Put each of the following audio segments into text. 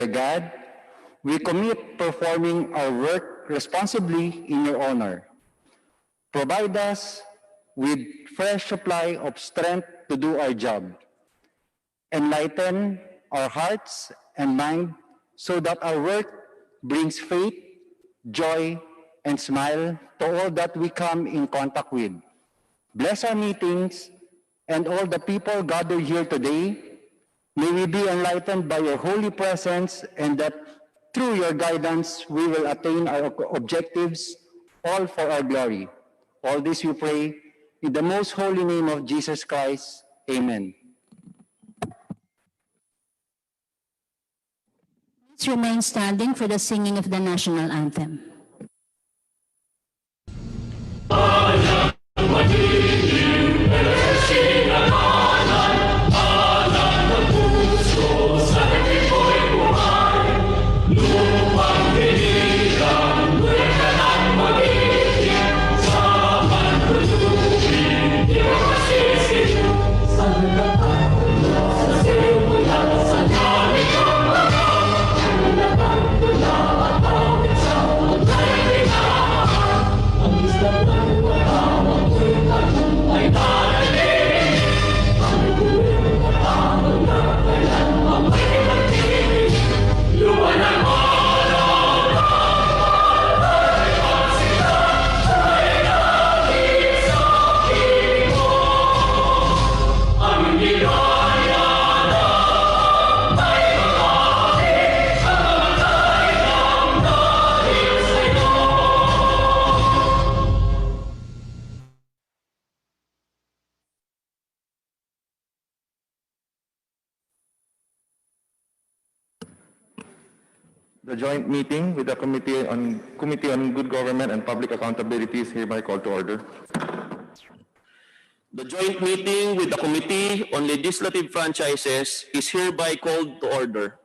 God, we commit performing our work responsibly in your honor. Provide us with fresh supply of strength to do our job. Enlighten our hearts and mind so that our work brings faith, joy, and smile to all that we come in contact with. Bless our meetings and all the people gathered here today. May we be enlightened by your holy presence, and that through your guidance we will attain our objectives, all for our glory. All this we pray in the most holy name of Jesus Christ. Amen. Let's remain standing for the singing of the national anthem. The joint meeting with the Committee on Good Government and Public Accountability is hereby called to order. The joint meeting with the Committee on Legislative Franchises is hereby called to order.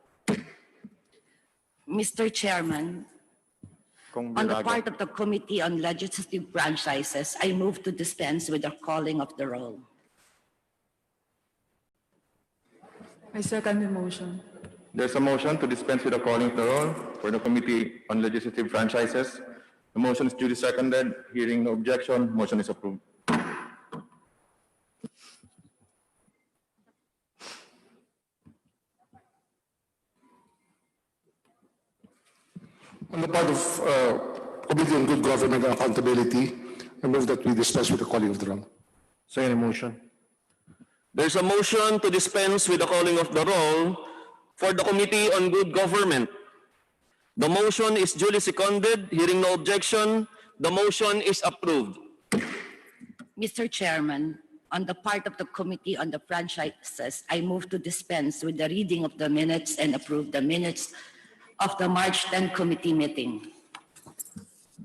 Mr. Chairman, on the part of the Committee on Legislative Franchises, I move to dispense with the calling of the roll. I second the motion. There's a motion to dispense with the calling of the roll for the Committee on Legislative Franchises. The motion is duly seconded. Hearing no objection, motion is approved. On the part of Committee on Good Government and Accountability, I move that we dispense with the calling of the roll. Second motion. There's a motion to dispense with the calling of the roll for the Committee on Good Government. The motion is duly seconded. Hearing no objection, the motion is approved. Mr. Chairman, on the part of the Committee on the Franchises, I move to dispense with the reading of the minutes and approve the minutes of the March 10 committee meeting.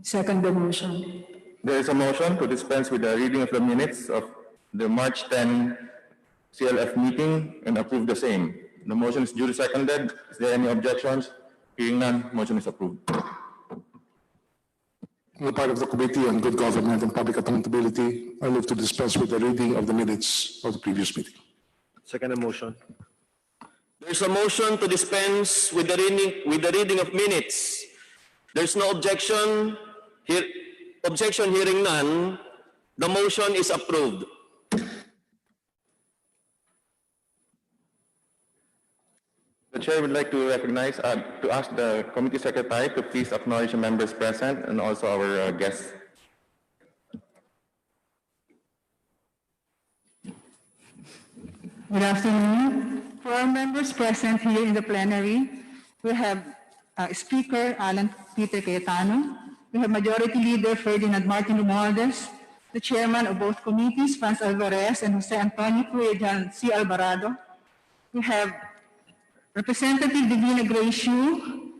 Second the motion. There is a motion to dispense with the reading of the minutes of the March 10 CLF meeting and approve the same. The motion is duly seconded. Is there any objections? Hearing none, motion is approved. On the part of the Committee on Good Government and Public Accountability, I move to dispense with the reading of the minutes of the previous meeting. Second motion. There's a motion to dispense with the reading of minutes. There's no objection. Hearing none, the motion is approved. The Chair would like to recognize, to ask the Committee Secretary to please acknowledge the members present and also our guests. Good afternoon. For our members present here in the plenary, we have Speaker Alan Peter Cayetano, we have Majority Leader Ferdinand Martin Romualdez, the Chairman of both committees, Franz Alvarez and Jose Antonio Cuejan C. Alvarado. We have Representative Divina Graciu,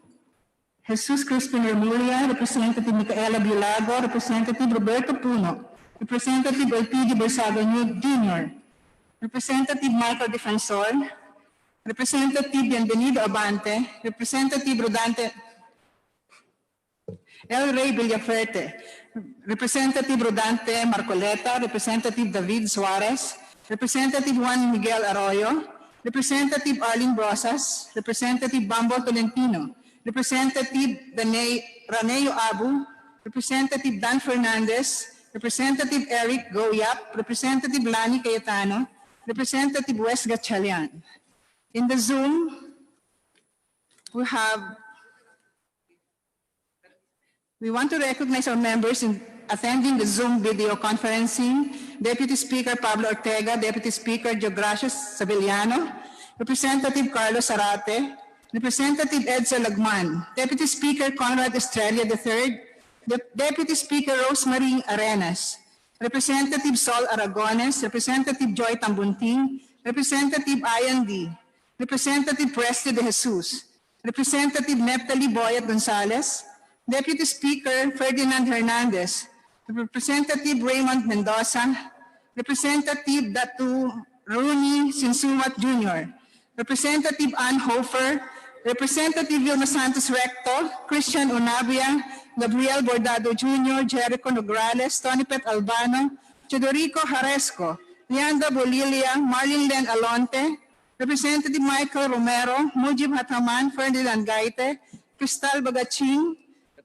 Jesus Crispin Remulla, Representative Micaela Bilago, Representative Roberto Puno, Representative Elpidio Bersago Jr., Representative Michael Defensor, Representative Bienvenido Abante, Representative Rodante El Rey Villaferte, Representative Rodante Marcoleta, Representative David Suarez, Representative Juan Miguel Arroyo, Representative Arlene Brosas, Representative Bambo Tolentino, Representative Raneo Abu, Representative Dan Fernandez, Representative Eric Goyap, Representative Lani Cayetano, Representative Wes Gatchalian. In the Zoom, we want to recognize our members in attending the Zoom video conferencing: Deputy Speaker Pablo Ortega, Deputy Speaker Geogracias Sabeliano, Representative Carlos Zarate, Representative Edsa Lagman, Deputy Speaker Conrad Estrella III, Deputy Speaker Rosemary Arenas, Representative Sol Aragones, Representative Joy Tambunting, Representative Ian D., Representative Presley De Jesus, Representative Neptali Boyat Gonzalez, Deputy Speaker Ferdinand Hernandez, Representative Raymond Mendoza, Representative Datu Rooney Sinsumat Jr., Representative Ann Hofer, Representative Vilma Santos Recto, Christian Unabia, Gabriel Bordado Jr., Jericho Nograles, Tony Pet Albano, Chodorico Jaresco, Leanda Bolilia, Marlene Len Alonte, Representative Michael Romero, Mujib Hataman, Ferdinand Gaite, Cristal Bagaching,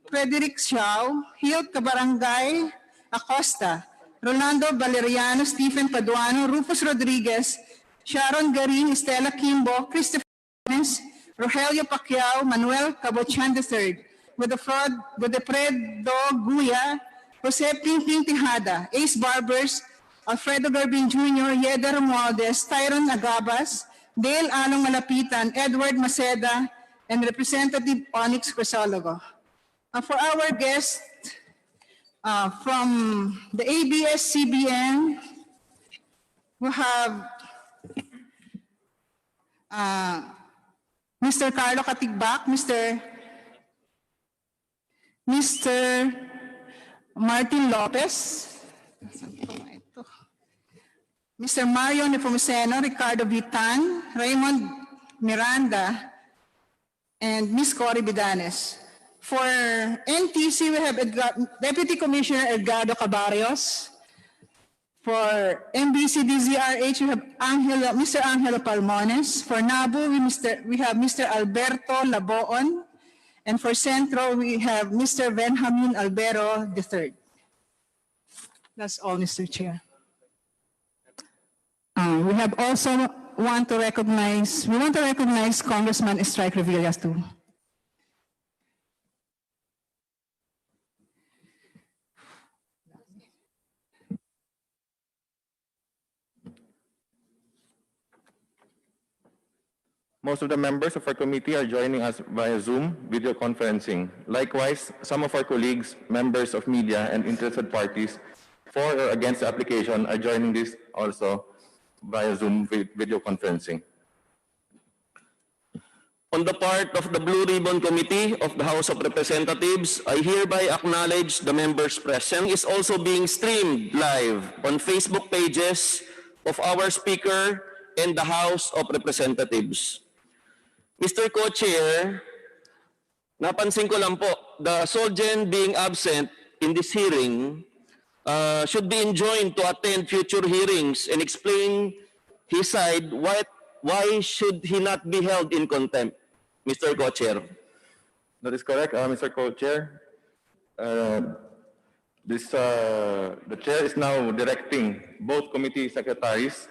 Frederick Xiao, Hilt Cabarangay Acosta, Rolando Valeriano, Stephen Paduano, Rufus Rodriguez, Sharon Garin, Estela Kimbo, Christopher Jones, Rogelio Pacquiao, Manuel Cabochan III, Godefredo Guya, Jose Pinting Tejada, Ace Barbers, Alfredo Garbin Jr., Yeda Romualdez, Tyron Agabas, Dale Along Malapitan, Edward Maceda, and Representative Onyx Crisologo. For our guest from the ABS-CBN, we have Mr. Carlo Katigbak, Mr. Martin Lopez, Mr. Mario Nepomuceno, Ricardo Vitan, Raymond Miranda, and Ms. Cory Bidanes. For NTC, we have Deputy Commissioner Edgardo Cabarrios. For MBC-DZRH, we have Mr. Angelo Palmones. For NABU, we have Mr. Alberto Laboon. And for Centro, we have Mr. Benjamin Albero III. That's all, Mr. Chair. We want to recognize Congressman Strike Revillas too. Most of the members of our committee are joining us via Zoom video conferencing. Likewise, some of our colleagues, members of media, and interested parties for or against the application are joining this also via Zoom video conferencing. On the part of the Blue Ribbon Committee of the House of Representatives, I hereby acknowledge the members present. Is also being streamed live on Facebook pages of our Speaker and the House of Representatives. Mr. Co-Chair, napansin ko lang po, the Solgen being absent in this hearing should be enjoined to attend future hearings and explain his side. Why should he not be held in contempt, Mr. Co-Chair? That is correct, Mr. Co-Chair. The chair is now directing both committee secretaries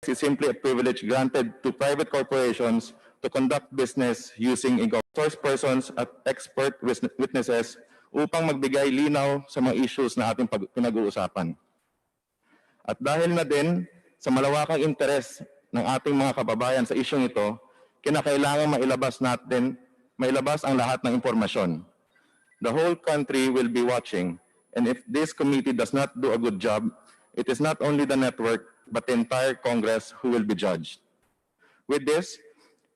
is simply a privilege granted to private corporations to conduct business using source persons at expert witnesses upang magbigay linaw sa mga issues na ating pinag-uusapan. At dahil na din sa malawakang interes ng ating mga kababayan sa isyong ito, kinakailangan mailabas ang lahat ng impormasyon. The whole country will be watching, and if this committee does not do a good job, it is not only the network, but the entire Congress who will be judged. With this,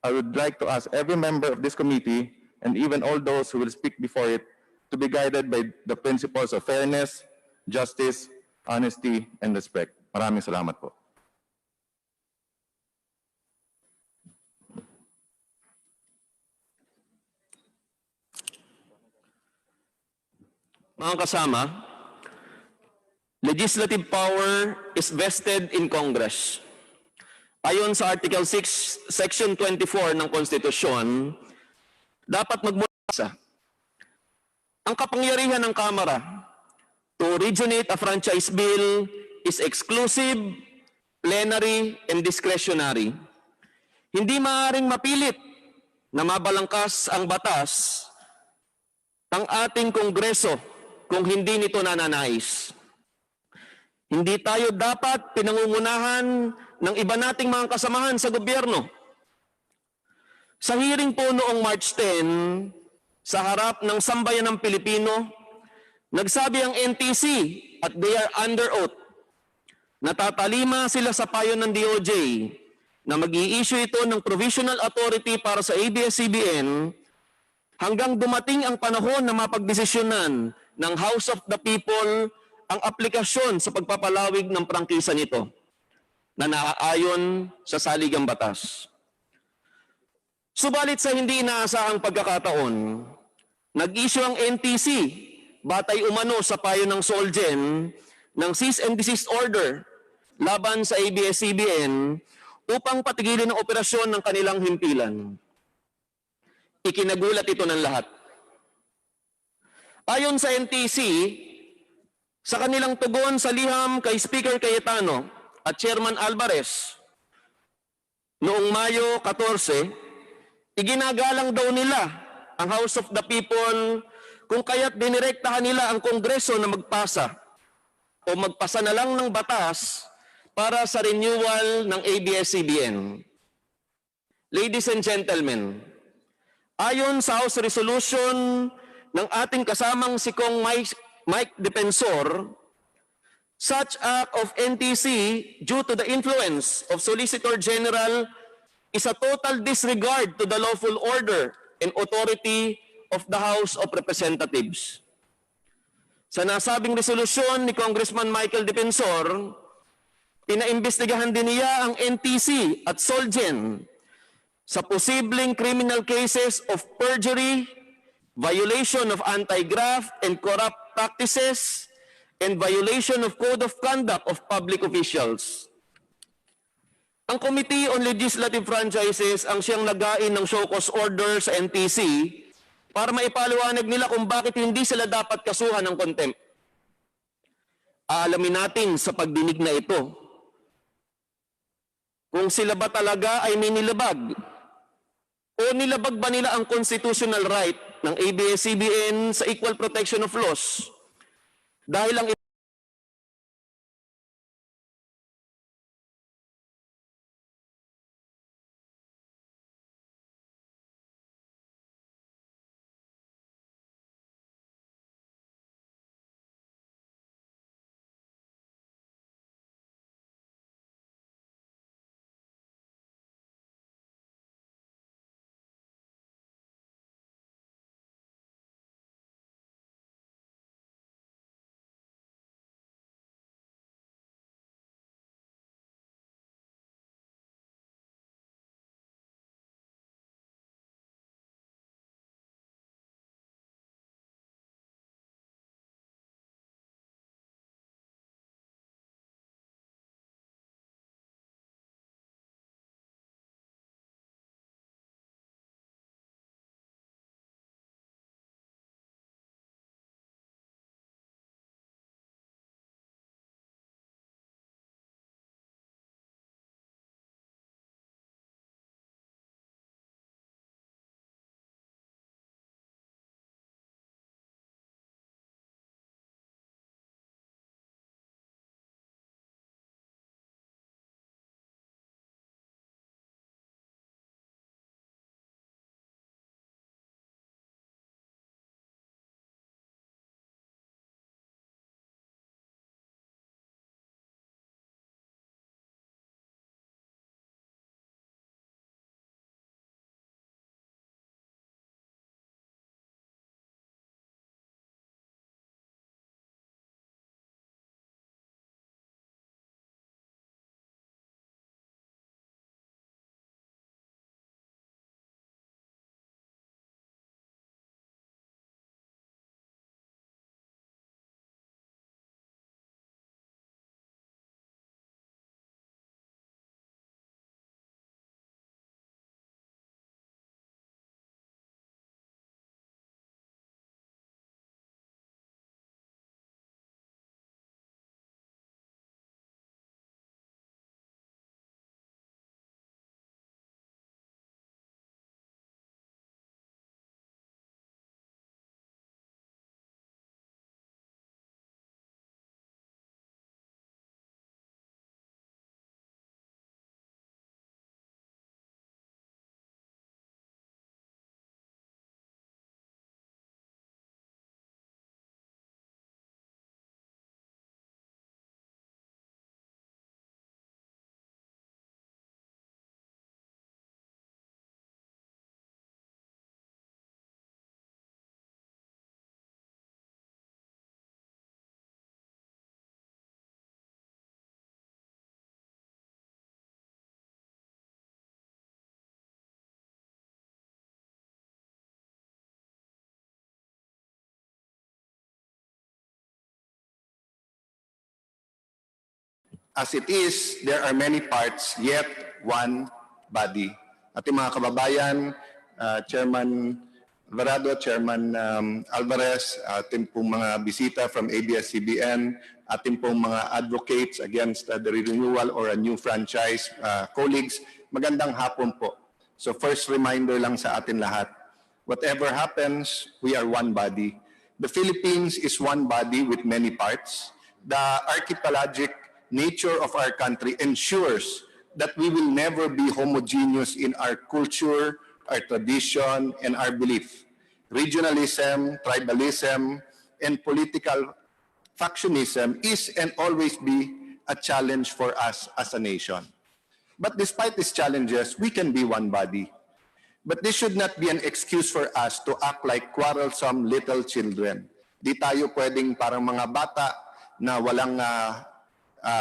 I would like to ask every member of this committee, and even all those who will speak before it, to be guided by the principles of fairness, justice, honesty, and respect. Maraming salamat po. Mga kasama, legislative power is vested in Congress. Ayon sa Article 6, Section 24 ng Konstitusyon, dapat magmula ang kapangyarihan ng Kamara to originate a franchise bill is exclusive, plenary, and discretionary. Hindi maaaring mapilit na mabalangkas ang batas ng ating Kongreso kung hindi nito nananais. Hindi tayo dapat pinangungunahan ng iba nating mga kasamahan sa gobyerno. Sa hearing po noong March 10, sa harap ng sambayan ng Pilipino, nagsabi ang NTC at they are under oath, natatalima sila sa payo ng DOJ na mag-i-issue ito ng provisional authority para sa ABS-CBN hanggang dumating ang panahon na mapagdesisyonan ng House of the People ang aplikasyon sa pagpapalawig ng prangkisa nito na naaayon sa saligang batas. Subalit sa hindi inaasahang pagkakataon, nag-issue ang NTC batay umano sa payo ng Solgen ng cease and desist order laban sa ABS-CBN upang patigilin ang operasyon ng kanilang himpilan. Ikinagulat ito ng lahat. Ayon sa NTC, sa kanilang tugon sa liham kay Speaker Cayetano at Chairman Alvarez, noong Mayo 14, iginagalang daw nila ang House of the People kung kaya't dinirektahan nila ang Kongreso na magpasa o magpasa na lang ng batas para sa renewal ng ABS-CBN. Ladies and gentlemen, ayon sa House Resolution ng ating kasamang si Kong Mike Defensor, such act of NTC due to the influence of Solicitor General is a total disregard to the lawful order and authority of the House of Representatives. Sa nasabing resolusyon ni Congressman Michael Defensor, pinaimbestigahan din niya ang NTC at Solgen sa posibleng criminal cases of perjury, violation of anti-graft and corrupt practices, and violation of Code of Conduct of Public Officials. Ang Committee on Legislative Franchises ang siyang nagain ng show cause order sa NTC para maipaliwanag nila kung bakit hindi sila dapat kasuhan ng contempt. Aalamin natin sa pagdinig na ito kung sila ba talaga ay may nilabag o nilabag ba nila ang constitutional right ng ABS-CBN sa equal protection of laws dahil ang As it is, there are many parts, yet one body. Ating mga kababayan, Chairman Alvarado, Chairman Alvarez, ating pong mga bisita from Abs-Cbn, ating pong mga advocates against the renewal or a new franchise, colleagues, magandang hapon po. So first reminder lang sa atin lahat, whatever happens, we are one body. The Philippines is one body with many parts. The archipelagic nature of our country ensures that we will never be homogeneous in our culture, our tradition, and our belief. Regionalism, tribalism, and political factionism is and always be a challenge for us as a nation. But despite these challenges, we can be one body. But this should not be an excuse for us to act like quarrelsome little children. Di tayo pwedeng parang mga bata na walang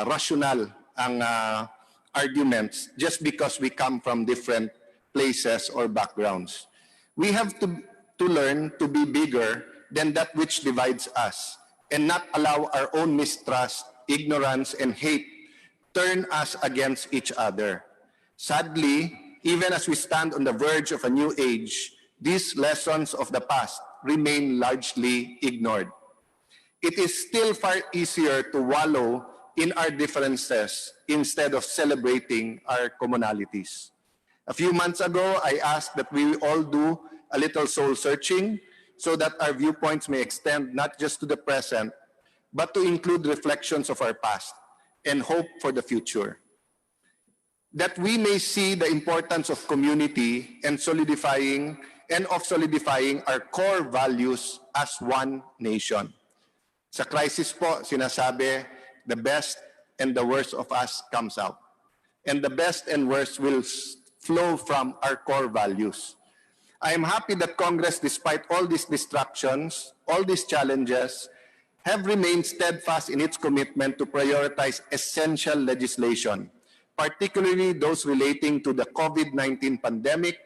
rational ang arguments just because we come from different places or backgrounds. We have to learn to be bigger than that which divides us and not allow our own mistrust, ignorance, and hate turn us against each other. Sadly, even as we stand on the verge of a new age, these lessons of the past remain largely ignored. It is still far easier to wallow in our differences instead of celebrating our commonalities. A few months ago, I asked that we all do a little soul searching so that our viewpoints may extend not just to the present, but to include reflections of our past and hope for the future. That we may see the importance of community and solidifying our core values as one nation. Sa crisis po, sinasabi, the best and the worst of us comes out. And the best and worst will flow from our core values. I am happy that Congress, despite all these distractions, all these challenges, have remained steadfast in its commitment to prioritize essential legislation, particularly those relating to the COVID-19 pandemic,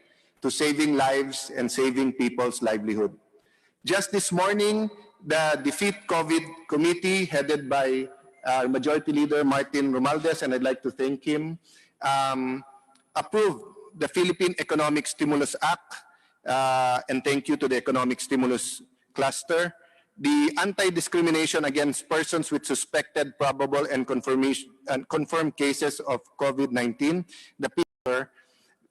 to saving lives and saving people's livelihood. Just this morning, the Defeat COVID Committee, headed by Majority Leader Martin Romualdez, and I'd like to thank him, approved the Philippine Economic Stimulus Act, and thank you to the Economic Stimulus Cluster, the anti-discrimination against persons with suspected, probable, and confirmed cases of COVID-19, the paper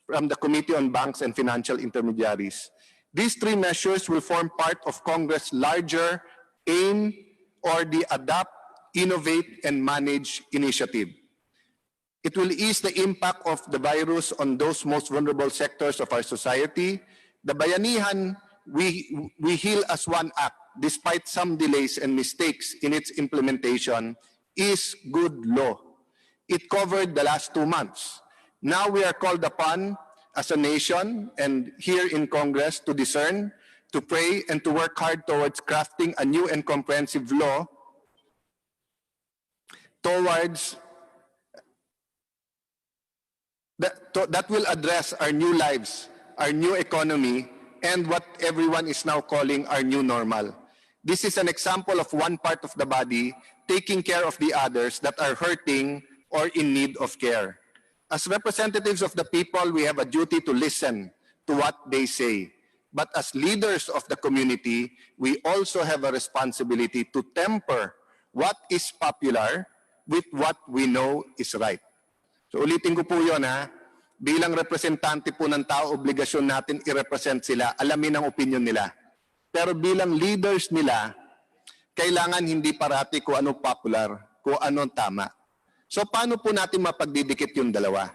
from the Committee on Banks and Financial Intermediaries. These three measures will form part of Congress' larger AIM or the Adapt, Innovate, and Manage initiative. It will ease the impact of the virus on those most vulnerable sectors of our society. The Bayanihan, we heal as one act, despite some delays and mistakes in its implementation, is good law. It covered the last 2 months. Now we are called upon as a nation and here in Congress to discern, to pray, and to work hard towards crafting a new and comprehensive law towards that will address our new lives, our new economy, and what everyone is now calling our new normal. This is an example of one part of the body taking care of the others that are hurting or in need of care. As representatives of the people, we have a duty to listen to what they say. But as leaders of the community, we also have a responsibility to temper what is popular with what we know is right. So ulitin ko po yun ha, bilang representante po ng tao, obligasyon natin i-represent sila, alamin ang opinion nila. Pero bilang leaders nila, kailangan hindi parati kung ano popular, kung ano tama. So paano po natin mapagdidikit yung dalawa?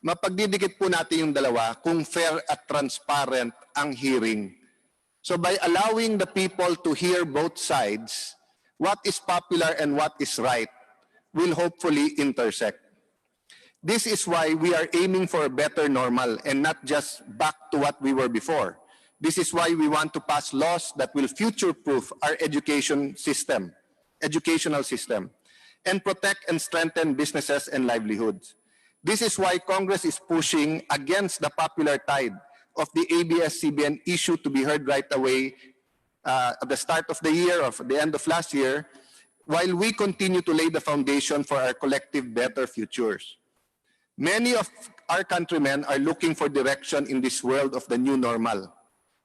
Mapagdidikit po natin yung dalawa kung fair at transparent ang hearing. So by allowing the people to hear both sides, what is popular and what is right will hopefully intersect. This is why we are aiming for a better normal and not just back to what we were before. This is why we want to pass laws that will future-proof our educational system, and protect and strengthen businesses and livelihoods. This is why Congress is pushing against the popular tide of the Abs-Cbn issue to be heard right away at the start of the year, or the end of last year, while we continue to lay the foundation for our collective better futures. Many of our countrymen are looking for direction in this world of the new normal.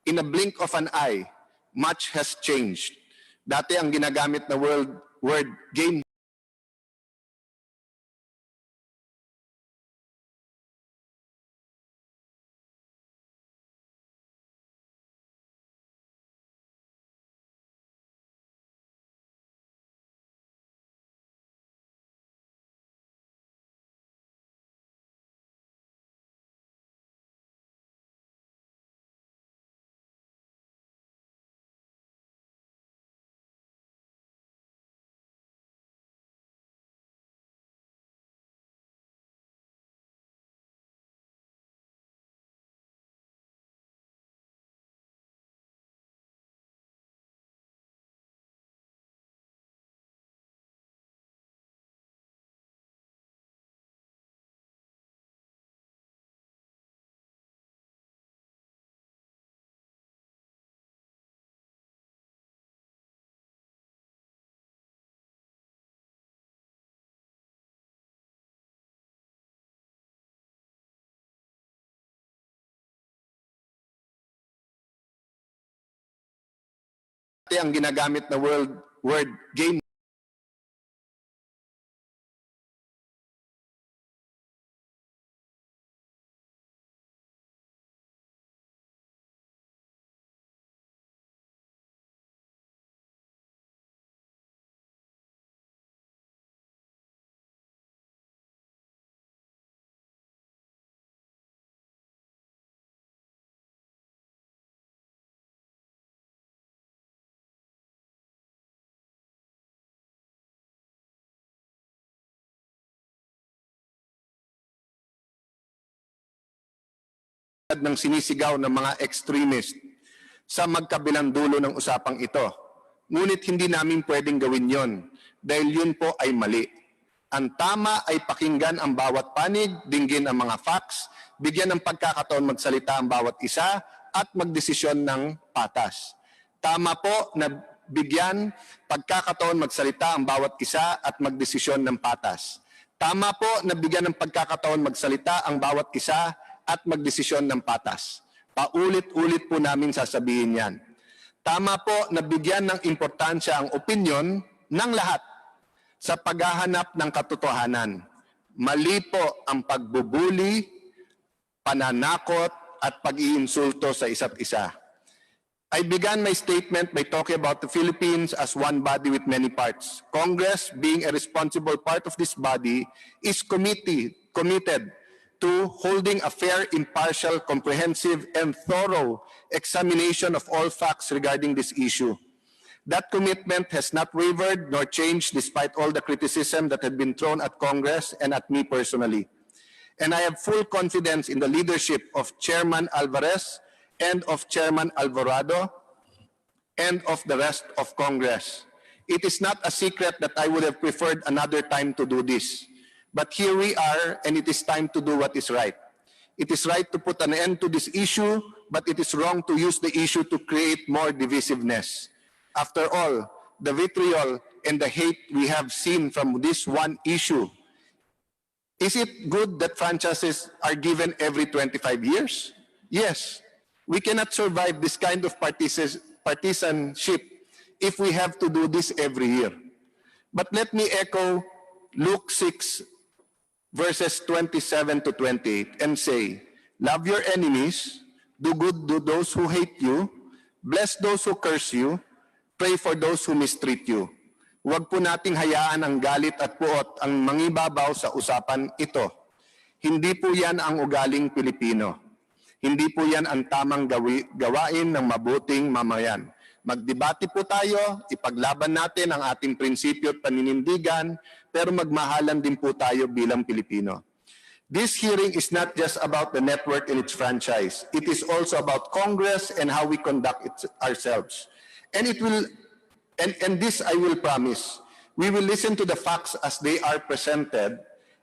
In a blink of an eye, much has changed. Dati ang ginagamit na word game ang ginagamit na word game ng sinisigaw ng mga extremist sa magkabilang dulo ng usapang ito. Ngunit hindi namin pwedeng gawin yon dahil yun po ay mali. Ang tama ay pakinggan ang bawat panig, dinggin ang mga facts, bigyan ng pagkakataon magsalita ang bawat isa at magdesisyon ng patas. Tama po na bigyan pagkakataon magsalita ang bawat isa at magdesisyon ng patas. Tama po na bigyan ng pagkakataon magsalita ang bawat isa at magdesisyon ng patas. Paulit-ulit po namin sasabihin yan. Tama po na bigyan ng importansya ang opinyon ng lahat sa paghahanap ng katotohanan. Mali po ang pagbubuli, pananakot at pag-iinsulto sa isa't isa. I began my statement by talking about the Philippines as one body with many parts. Congress, being a responsible part of this body, is committed to holding a fair, impartial, comprehensive, and thorough examination of all facts regarding this issue. That commitment has not wavered nor changed despite all the criticism that had been thrown at Congress and at me personally. And I have full confidence in the leadership of Chairman Alvarez and of Chairman Alvarado and of the rest of Congress. It is not a secret that I would have preferred another time to do this. But here we are, and it is time to do what is right. It is right to put an end to this issue, but it is wrong to use the issue to create more divisiveness. After all, the vitriol and the hate we have seen from this one issue, is it good that franchises are given every 25 years? Yes. We cannot survive this kind of partisanship if we have to do this every year. But let me echo Luke 6, verses 27 to 28, and say, love your enemies, do good to those who hate you, bless those who curse you, pray for those who mistreat you. Huwag po nating hayaan ang galit at puot ang mangibabaw sa usapan ito. Hindi po yan ang ugaling Pilipino. Hindi po yan ang tamang gawain ng mabuting mamayan. Magdebate po tayo, ipaglaban natin ang ating prinsipyo at paninindigan, pero magmahalan din po tayo bilang Pilipino. This hearing is not just about the network and its franchise. It is also about Congress and how we conduct it ourselves. And this I will promise. We will listen to the facts as they are presented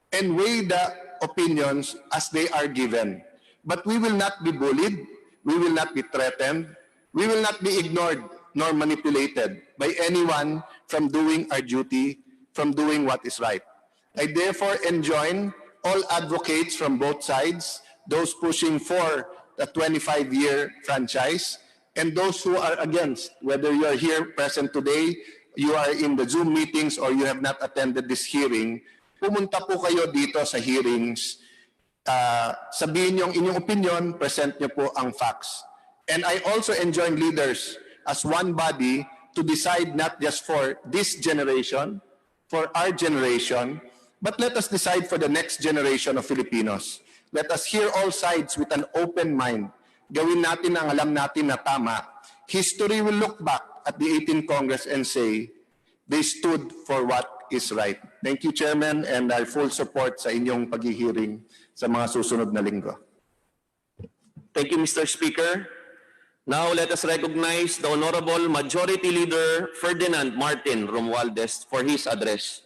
and weigh the opinions as they are given. But we will not be bullied, we will not be threatened, we will not be ignored nor manipulated by anyone from doing our duty, from doing what is right. I therefore enjoin all advocates from both sides, those pushing for the 25-year franchise, and those who are against, whether you are here present today, you are in the Zoom meetings, or you have not attended this hearing, pumunta po kayo dito sa hearings, sabihin niyo ang inyong opinion, present niyo po ang facts. And I also enjoin leaders as one body to decide not just for this generation, for our generation, but let us decide for the next generation of Filipinos. Let us hear all sides with an open mind. Gawin natin ang alam natin na tama. History will look back at the 18th Congress and say, they stood for what is right. Thank you, Chairman, and our full support sa inyong paghihiring sa mga susunod na linggo. Thank you, Mr. Speaker. Now, let us recognize the Honorable Majority Leader Ferdinand Martin Romualdez for his address.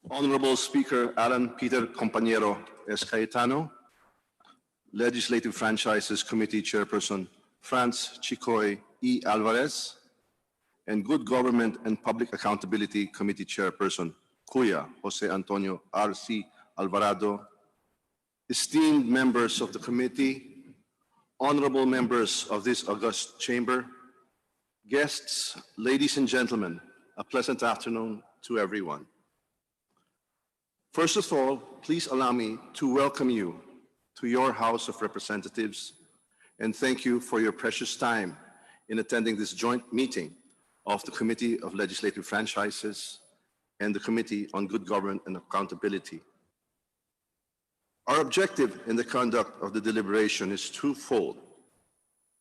Honorable Speaker Alan Peter Compañero S. Cayetano, Legislative Franchises Committee Chairperson Franz Chicoy E. Alvarez, and Good Government and Public Accountability Committee Chairperson Kuya Jose Antonio R.C. Alvarado, esteemed members of the committee, honorable members of this august chamber, guests, ladies and gentlemen, a pleasant afternoon to everyone. First of all, please allow me to welcome you to your House of Representatives and thank you for your precious time in attending this joint meeting of the Committee of Legislative Franchises and the Committee on Good Government and Accountability. Our objective in the conduct of the deliberation is twofold.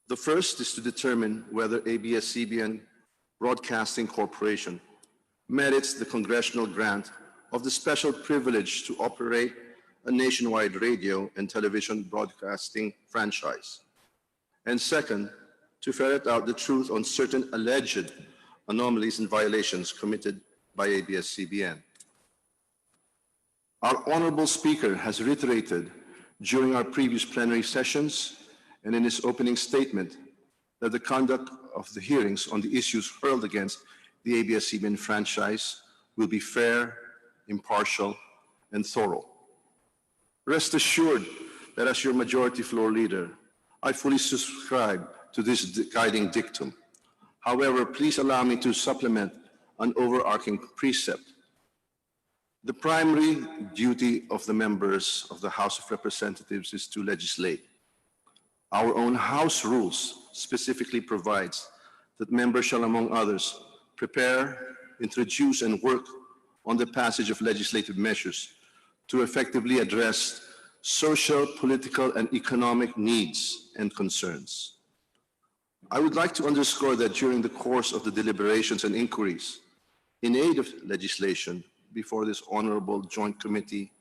The first is to determine whether Abs-Cbn Broadcasting Corporation merits the congressional grant of the special privilege to operate a nationwide radio and television broadcasting franchise. And second, to ferret out the truth on certain alleged anomalies and violations committed by Abs-Cbn. Our honorable speaker has reiterated during our previous plenary sessions and in his opening statement that the conduct of the hearings on the issues hurled against the Abs-Cbn franchise will be fair, impartial, and thorough. Rest assured that as your majority floor leader, I fully subscribe to this guiding dictum. However, please allow me to supplement an overarching precept. The primary duty of the members of the House of Representatives is to legislate. Our own House rules specifically provides that members shall, among others, prepare, introduce, and work on the passage of legislative measures to effectively address social, political, and economic needs and concerns. I would like to underscore that during the course of the deliberations and inquiries in aid of legislation before this honorable joint committee,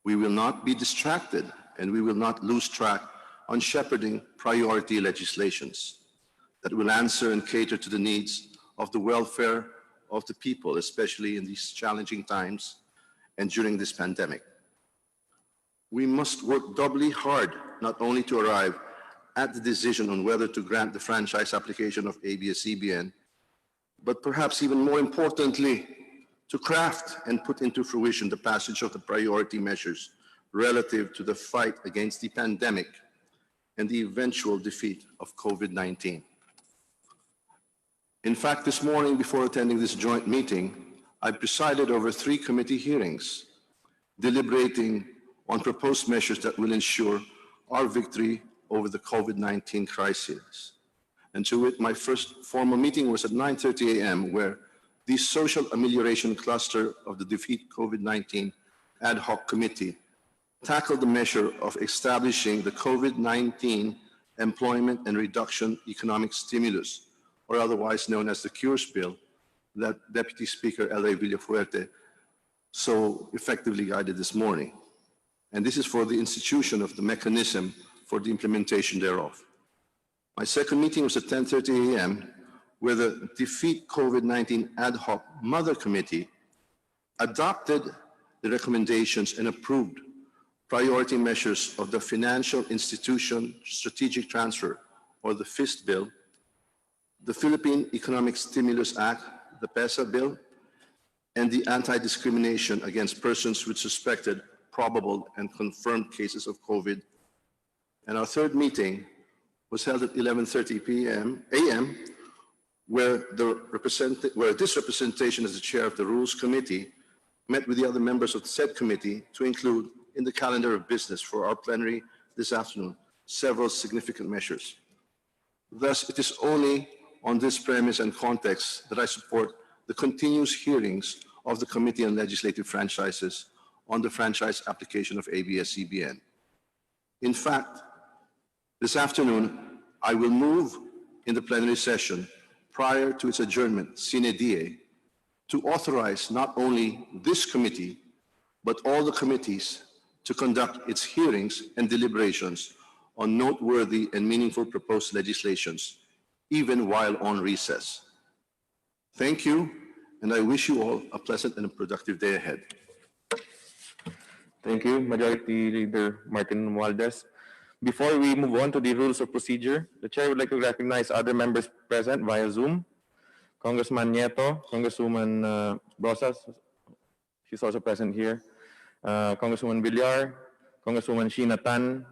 we will not be distracted and we will not lose track on shepherding priority legislations that will answer and cater to the needs of the welfare of the people, especially in these challenging times and during this pandemic. We must work doubly hard not only to arrive at the decision on whether to grant the franchise application of Abs-Cbn, but perhaps even more importantly, to craft and put into fruition the passage of the priority measures relative to the fight against the pandemic and the eventual defeat of COVID-19. In fact, this morning before attending this joint meeting, I presided over 3 committee hearings, deliberating on proposed measures that will ensure our victory over the COVID-19 crisis. And to it, my first formal meeting was at 9:30 a.m., where the Social Amelioration Cluster of the Defeat COVID-19 Ad Hoc Committee tackled the measure of establishing the COVID-19 Employment and Reduction Economic Stimulus, or otherwise known as the CURES Bill, that Deputy Speaker L.A. Villafuerte so effectively guided this morning. And this is for the institution of the mechanism for the implementation thereof. My second meeting was at 10:30 a.m., where the Defeat COVID-19 Ad Hoc Mother Committee adopted the recommendations and approved priority measures of the Financial Institution Strategic Transfer, or the FIST Bill, the Philippine Economic Stimulus Act, the PESA bill, and the anti-discrimination against persons with suspected, probable, and confirmed cases of COVID. And our third meeting was held at 11:30 a.m., where this representation as the chair of the Rules Committee met with the other members of the said committee to include in the calendar of business for our plenary this afternoon several significant measures. Thus, it is only on this premise and context that I support the continuous hearings of the Committee on Legislative Franchises on the franchise application of ABS-CBN. In fact, this afternoon, I will move in the plenary session prior to its adjournment sine die to authorize not only this committee, but all the committees to conduct its hearings and deliberations on noteworthy and meaningful proposed legislations, even while on recess. Thank you, and I wish you all a pleasant and a productive day ahead. Thank you, Majority Leader Martin Romualdez. Before we move on to the rules of procedure, the chair would like to recognize other members present via Zoom. Congressman Nieto, Congresswoman Brosas, she's also present here. Congresswoman Villar, Congresswoman Sheena Tan,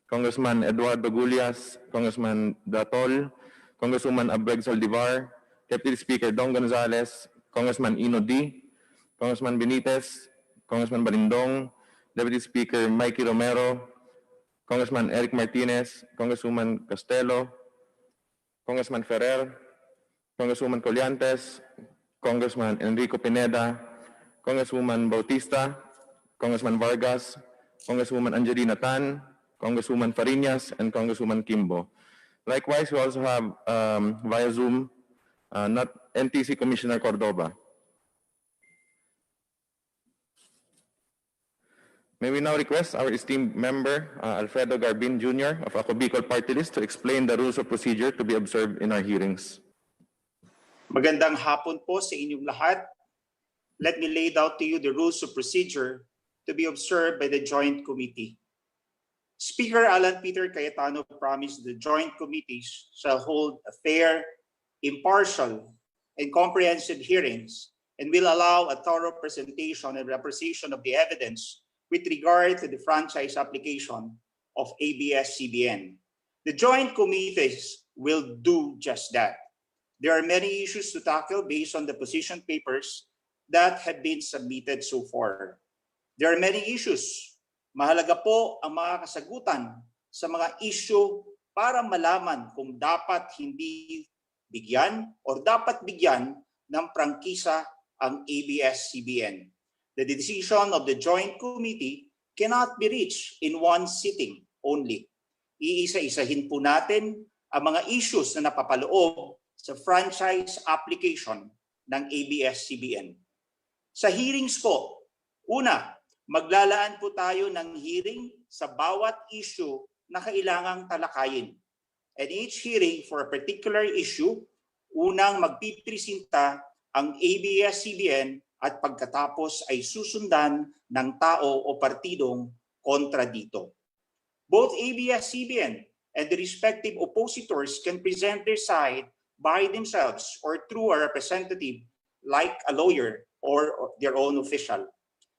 Congressman Eduardo Gullias, Congressman Datol, Congresswoman Abreg Saldivar, Deputy Speaker Don Gonzales, Congressman Ino D, Congressman Benitez, Congressman Balindong, Deputy Speaker Mikey Romero, Congressman Eric Martinez, Congresswoman Castelo, Congressman Ferrer, Congresswoman Colliantes, Congressman Enrico Pineda, Congresswoman Bautista, Congressman Vargas, Congresswoman Angelina Tan, Congresswoman Fariñas, and Congresswoman Kimbo. Likewise, we also have via Zoom NTC Commissioner Cordova. May we now request our esteemed member, Alfredo Garbin Jr. of Ako Bicol Party List to explain the rules of procedure to be observed in our hearings. Magandang hapon po sa inyong lahat. Let me lay out to you the rules of procedure to be observed by the Joint Committee. Speaker Alan Peter Cayetano promised the Joint Committees shall hold a fair, impartial, and comprehensive hearings and will allow a thorough presentation and representation of the evidence with regard to the franchise application of ABS-CBN. The Joint Committees will do just that. There are many issues to tackle based on the position papers that have been submitted so far. There are many issues. Mahalaga po ang mga kasagutan sa mga issue para malaman kung dapat hindi bigyan o dapat bigyan ng prangkisa ang ABS-CBN. The decision of the Joint Committee cannot be reached in one sitting only. Iisa-isahin po natin ang mga issues na napapaloob sa franchise application ng ABS-CBN. Sa hearings po, una, maglalaan po tayo ng hearing sa bawat issue na kailangang talakayin. And each hearing for a particular issue, unang magpipresenta ang ABS-CBN at pagkatapos ay susundan ng tao o partidong kontra dito. Both ABS-CBN and the respective oppositors can present their side by themselves or through a representative like a lawyer or their own official.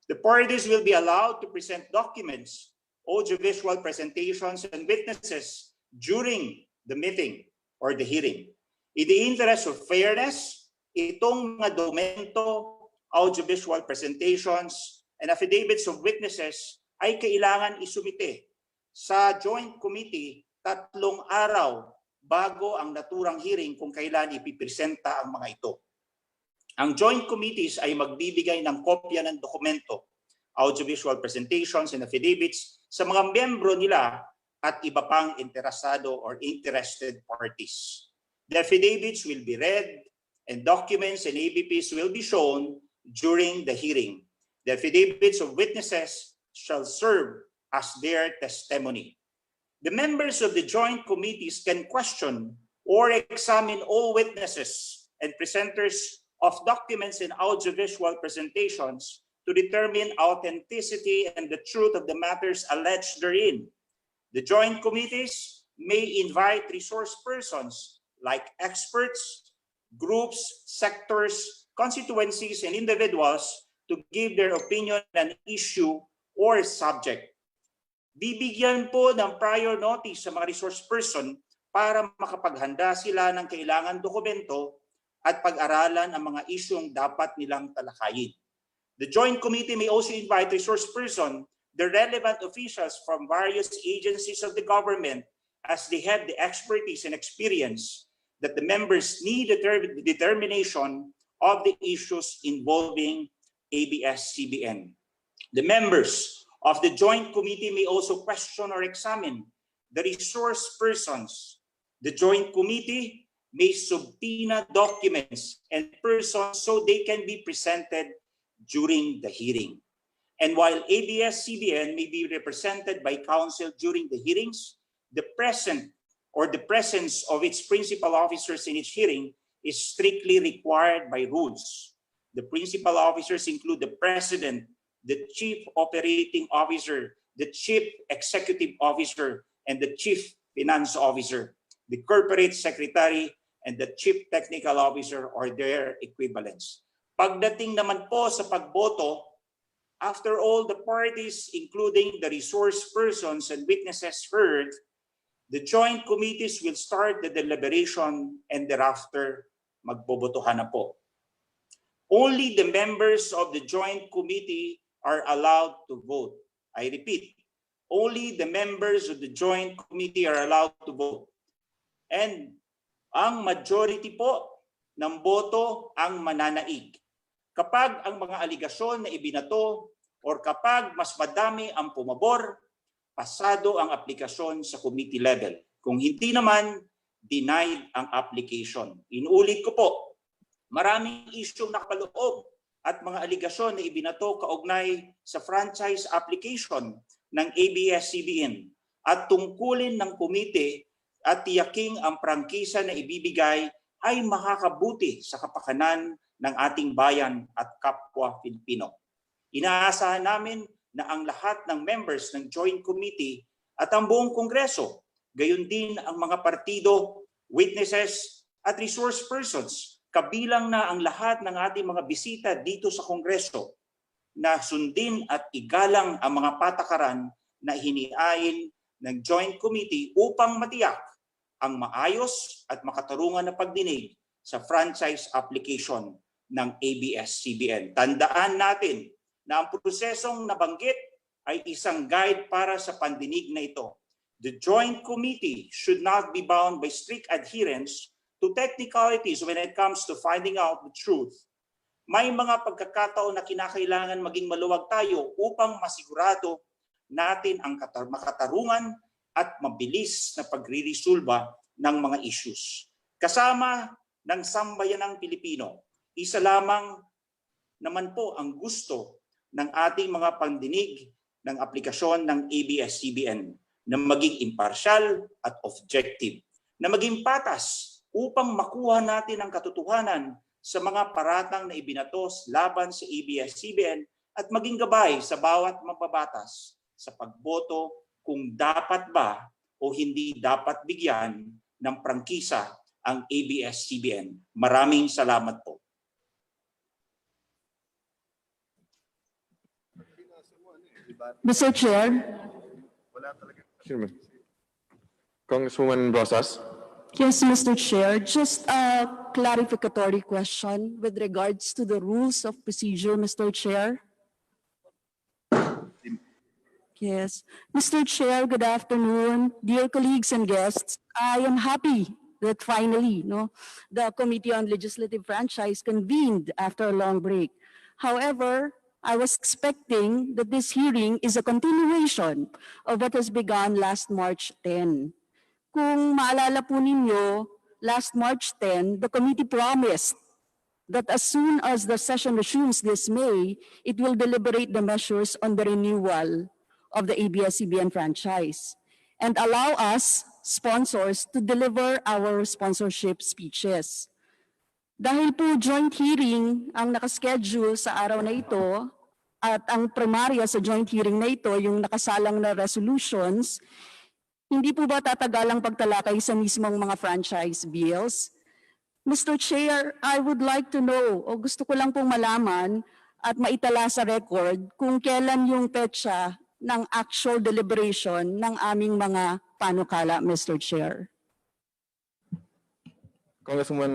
The parties will be allowed to present documents, audiovisual presentations, and witnesses during the meeting or the hearing. In the interest of fairness, itong mga dokumento, audiovisual presentations, and affidavits of witnesses ay kailangan isumite sa Joint Committee 3 araw bago ang naturang hearing kung kailan ipipresenta ang mga ito. Ang Joint Committees ay magbibigay ng kopya ng dokumento, audiovisual presentations, and affidavits sa mga miyembro nila at iba pang interesado or interested parties. The affidavits will be read and documents and ABPs will be shown during the hearing. The affidavits of witnesses shall serve as their testimony. The members of the Joint Committees can question or examine all witnesses and presenters of documents and audiovisual presentations to determine authenticity and the truth of the matters alleged therein. The Joint Committees may invite resource persons like experts, groups, sectors, constituencies, and individuals to give their opinion on an issue or subject. Bibigyan po ng prior notice sa mga resource person para makapaghanda sila ng kailangan dokumento at pag-aralan ang mga isyong dapat nilang talakayin. The Joint Committee may also invite resource person, the relevant officials from various agencies of the government, as they have the expertise and experience that the members need the determination of the issues involving ABS-CBN. The members of the Joint Committee may also question or examine the resource persons. The Joint Committee may subpoena documents and persons so they can be presented during the hearing. And while ABS-CBN may be represented by counsel during the hearings, the presence of its principal officers in each hearing is strictly required by rules. The principal officers include the President, the Chief Operating Officer, the Chief Executive Officer, and the Chief Finance Officer, the Corporate Secretary, and the Chief Technical Officer or their equivalents. Pagdating naman po sa pagboto, after all the parties, including the resource persons and witnesses heard, the joint committees will start the deliberation and thereafter magbobotohan na po. Only the members of the joint committee are allowed to vote. I repeat, only the members of the joint committee are allowed to vote. And ang majority po ng boto ang mananaig. Kapag ang mga aligasyon na ibinato or kapag mas madami ang pumabor, pasado ang aplikasyon sa committee level. Kung hindi naman, denied ang application. Inuulit ko po, maraming isyong nakapaloob at mga aligasyon na ibinato kaugnay sa franchise application ng ABS-CBN at tungkulin ng komite at tiyaking ang prangkisa na ibibigay ay makakabuti sa kapakanan ng ating bayan at kapwa Pilipino. Inaasahan namin na ang lahat ng members ng Joint Committee at ang buong Kongreso, gayon din ang mga partido, witnesses at resource persons, kabilang na ang lahat ng ating mga bisita dito sa Kongreso, na sundin at igalang ang mga patakaran na hiniain ng Joint Committee upang matiyak ang maayos at makatarungan na pagdinig sa franchise application ng ABS-CBN. Tandaan natin na ang prosesong nabanggit ay isang guide para sa pandinig na ito. The Joint Committee should not be bound by strict adherence to technicalities when it comes to finding out the truth. May mga pagkakataon na kinakailangan maging maluwag tayo upang masigurado natin ang makatarungan at mabilis na pagre-resolba ng mga issues. Kasama ng sambayanang Pilipino, isa lamang naman po ang gusto ng ating mga pandinig ng aplikasyon ng ABS-CBN na maging impartial at objective, na maging patas upang makuha natin ang katotohanan sa mga paratang na ibinatos laban sa ABS-CBN at maging gabay sa bawat mababatas sa pagboto kung dapat ba o hindi dapat bigyan ng prangkisa ang ABS-CBN. Maraming salamat po. Mr. Chair, Congresswoman Rosas. Yes, Mr. Chair, just a clarificatory question with regards to the rules of procedure, Mr. Chair. Yes, Mr. Chair, good afternoon, dear colleagues and guests. I am happy that finally, the Committee on Legislative Franchise convened after a long break. However, I was expecting that this hearing is a continuation of what has begun last March 10. Kung maalala po ninyo, last March 10, the committee promised that as soon as the session resumes this May, it will deliberate the measures on the renewal of the ABS-CBN franchise and allow us, sponsors, to deliver our sponsorship speeches. Dahil po joint hearing ang nakaschedule sa araw na ito at ang primarya sa joint hearing na ito, yung nakasalang na resolutions, Hindi po ba tatagalang pagtalakay sa mismong mga franchise bills? Mr. Chair, I would like to know, o gusto ko lang pong malaman at maitala sa record kung kailan yung petsa ng actual deliberation ng aming mga panukala, Mr. Chair. Congresswoman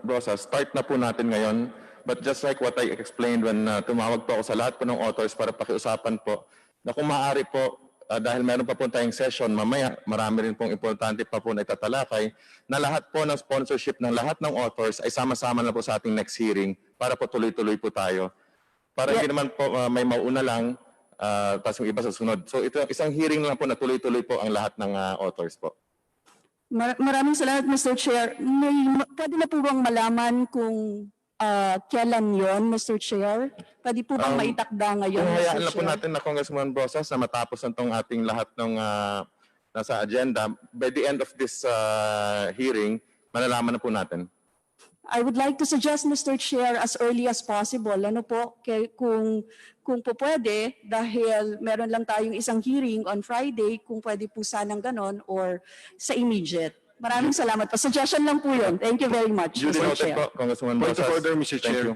Rosas, start na po natin ngayon. But just like what I explained when tumawag po ako sa lahat po ng authors para pakiusapan po, na kung maaari po, dahil meron pa po tayong session mamaya, marami rin pong importante pa po na itatalakay, na lahat po ng sponsorship ng lahat ng authors ay sama-sama na po sa ating next hearing para po tuloy-tuloy po tayo. Para hindi naman po may mauna lang, tapos yung iba sa sunod. So ito isang hearing lang po na tuloy-tuloy po ang lahat ng authors po. Maraming salamat, Mr. Chair. Pwede na po bang malaman kung kailan yon, Mr. Chair? Pwede po bang maitakda ngayon, Kung Mr. hayaan na po Chair? natin na Congressman Rosas na matapos na itong ating lahat ng nasa agenda, by the end of this hearing, malalaman na po natin. I would like to suggest, Mr. Chair, as early as possible. Ano po, kung po pwede, dahil meron lang tayong isang hearing on Friday, kung pwede po sanang ganon or sa immediate. Maraming salamat po. Suggestion lang po yun. Thank you very much, Duly Mr. noted Chair. po, Congressman Point Rosas. of order, Mr. Thank Chair. you.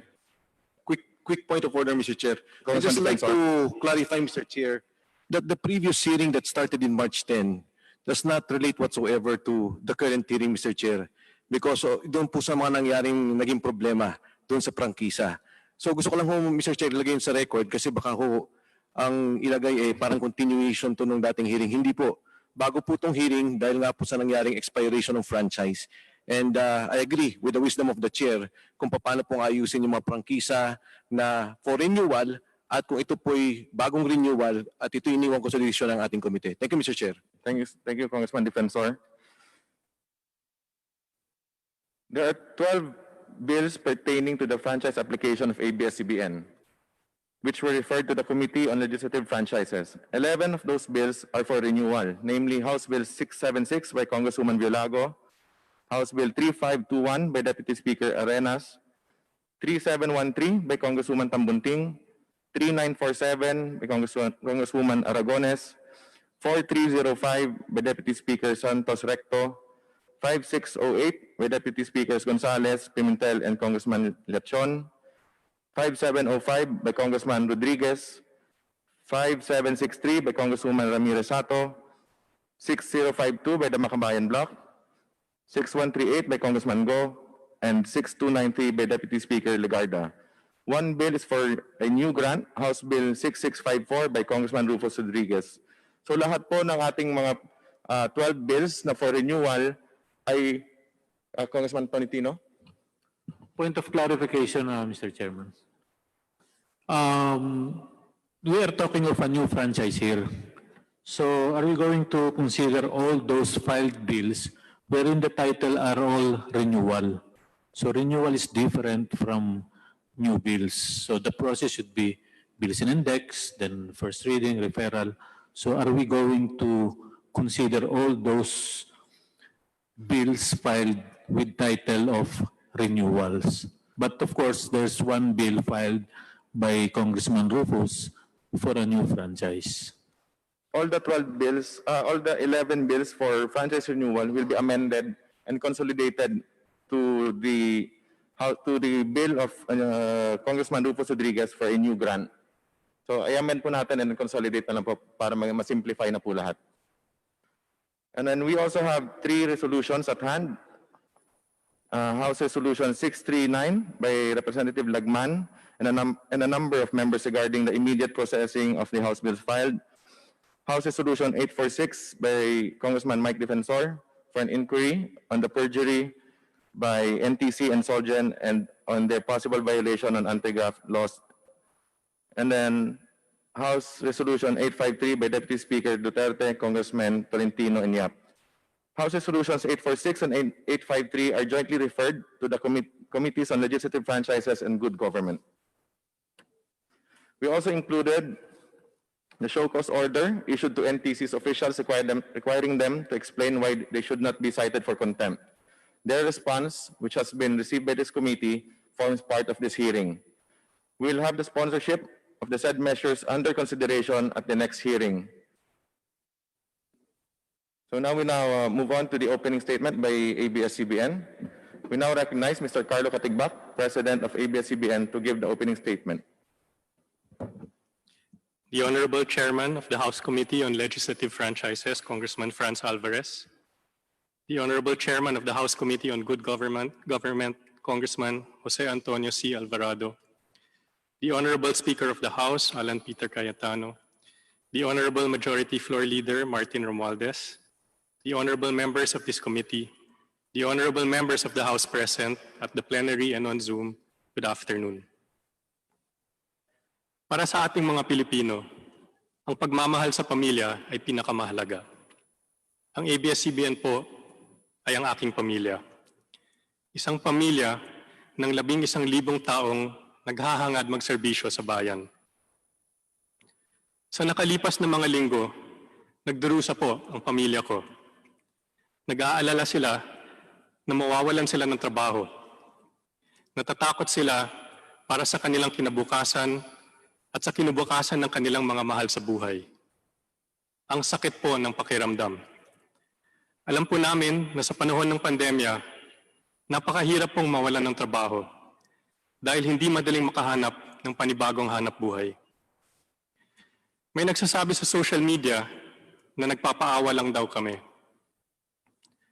Quick point of order, Mr. Chair. I'd Congressman just like Defensor. to clarify, Mr. Chair, that the previous hearing that started in March 10 does not relate whatsoever to the current hearing, Mr. Chair, because doon po sa mga nangyaring naging problema doon sa prangkisa. So gusto ko lang ho, Mr. Chair, ilagay yun sa record kasi baka ho ang ilagay parang continuation to nung dating hearing. Hindi po. Bago po itong hearing dahil nga po sa nangyaring expiration ng franchise. And I agree with the wisdom of the chair kung paano pong ayusin yung mga prangkisa na for renewal at kung ito po'y bagong renewal at ito iniwan ko sa desisyon ng ating komite. Thank you, Mr. Chair. Thank you, Congressman Defensor. There are 12 bills pertaining to the franchise application of ABS-CBN, which were referred to the Committee on Legislative Franchises. 11 of those bills are for renewal, namely House Bill 676 by Congresswoman Violago, House Bill 3521 by Deputy Speaker Arenas, 3713 by Congresswoman Tambunting, 3947 by Congresswoman Aragones, 4305 by Deputy Speaker Santos Recto, 5608 by Deputy Speakers Gonzales, Pimentel, and Congressman Lechon, 5705 by Congressman Rodriguez, 5763 by Congresswoman Ramirez Sato, 6052 by the Makabayan Bloc, 6138 by Congressman Go, and 6293 by Deputy Speaker Legarda. One bill is for a new grant, House Bill 6654 by Congressman Rufus Rodriguez. So lahat po ng ating mga 12 bills na for renewal ay Congressman Tonitino. Point of clarification, Mr. Chairman. We are talking of a new franchise here. So are we going to consider all those filed bills wherein the title are all renewal? So renewal is different from new bills. So the process should be bills in index, then first reading, referral. So are we going to consider all those bills filed with title of renewals? But of course, there's one bill filed by Congressman Rufus for a new franchise. All the 12 bills, all the 11 bills for franchise renewal will be amended and consolidated to the bill of Congressman Rufus Rodriguez for a new grant. So i-amend po natin and consolidate na lang po para ma-simplify na po lahat. And then we also have 3 resolutions at hand. House Resolution 639 by Representative Lagman and a number of members regarding the immediate processing of the House bills filed. House Resolution 846 by Congressman Mike Defensor for an inquiry on the perjury by NTC and Solgen and on their possible violation on anti-graft laws. And then House Resolution 853 by Deputy Speaker Duterte, Congressman Tolentino, and Yap. House Resolutions 846 and 853 are jointly referred to the Committees on Legislative Franchises and Good Government. We also included the show cause order issued to NTC's officials requiring them to explain why they should not be cited for contempt. Their response, which has been received by this committee, forms part of this hearing. We will have the sponsorship of the said measures under consideration at the next hearing. So now we move on to the opening statement by ABS-CBN. We now recognize Mr. Carlo Katigbak, President of ABS-CBN, to give the opening statement. The Honorable Chairman of the House Committee on Legislative Franchises, Congressman Franz Alvarez. The Honorable Chairman of the House Committee on Good Government, Congressman Jose Antonio C. Alvarado. The Honorable Speaker of the House, Alan Peter Cayetano. The Honorable Majority Floor Leader, Martin Romualdez. The Honorable Members of this committee. The Honorable Members of the House present at the plenary and on Zoom, good afternoon. Para sa ating mga Pilipino, ang pagmamahal sa pamilya ay pinakamahalaga. Ang ABS-CBN po ay ang aking pamilya. Isang pamilya ng 11,000 taong naghahangad magserbisyo sa bayan. Sa nakalipas na mga linggo, nagdurusa po ang pamilya ko. Nag-aalala sila na mawawalan sila ng trabaho. Natatakot sila para sa kanilang kinabukasan at sa kinabukasan ng kanilang mga mahal sa buhay. Ang sakit po ng pakiramdam. Alam po namin na sa panahon ng pandemya, napakahirap pong mawalan ng trabaho dahil hindi madaling makahanap ng panibagong hanap buhay. May nagsasabi sa social media na nagpapaawa lang daw kami.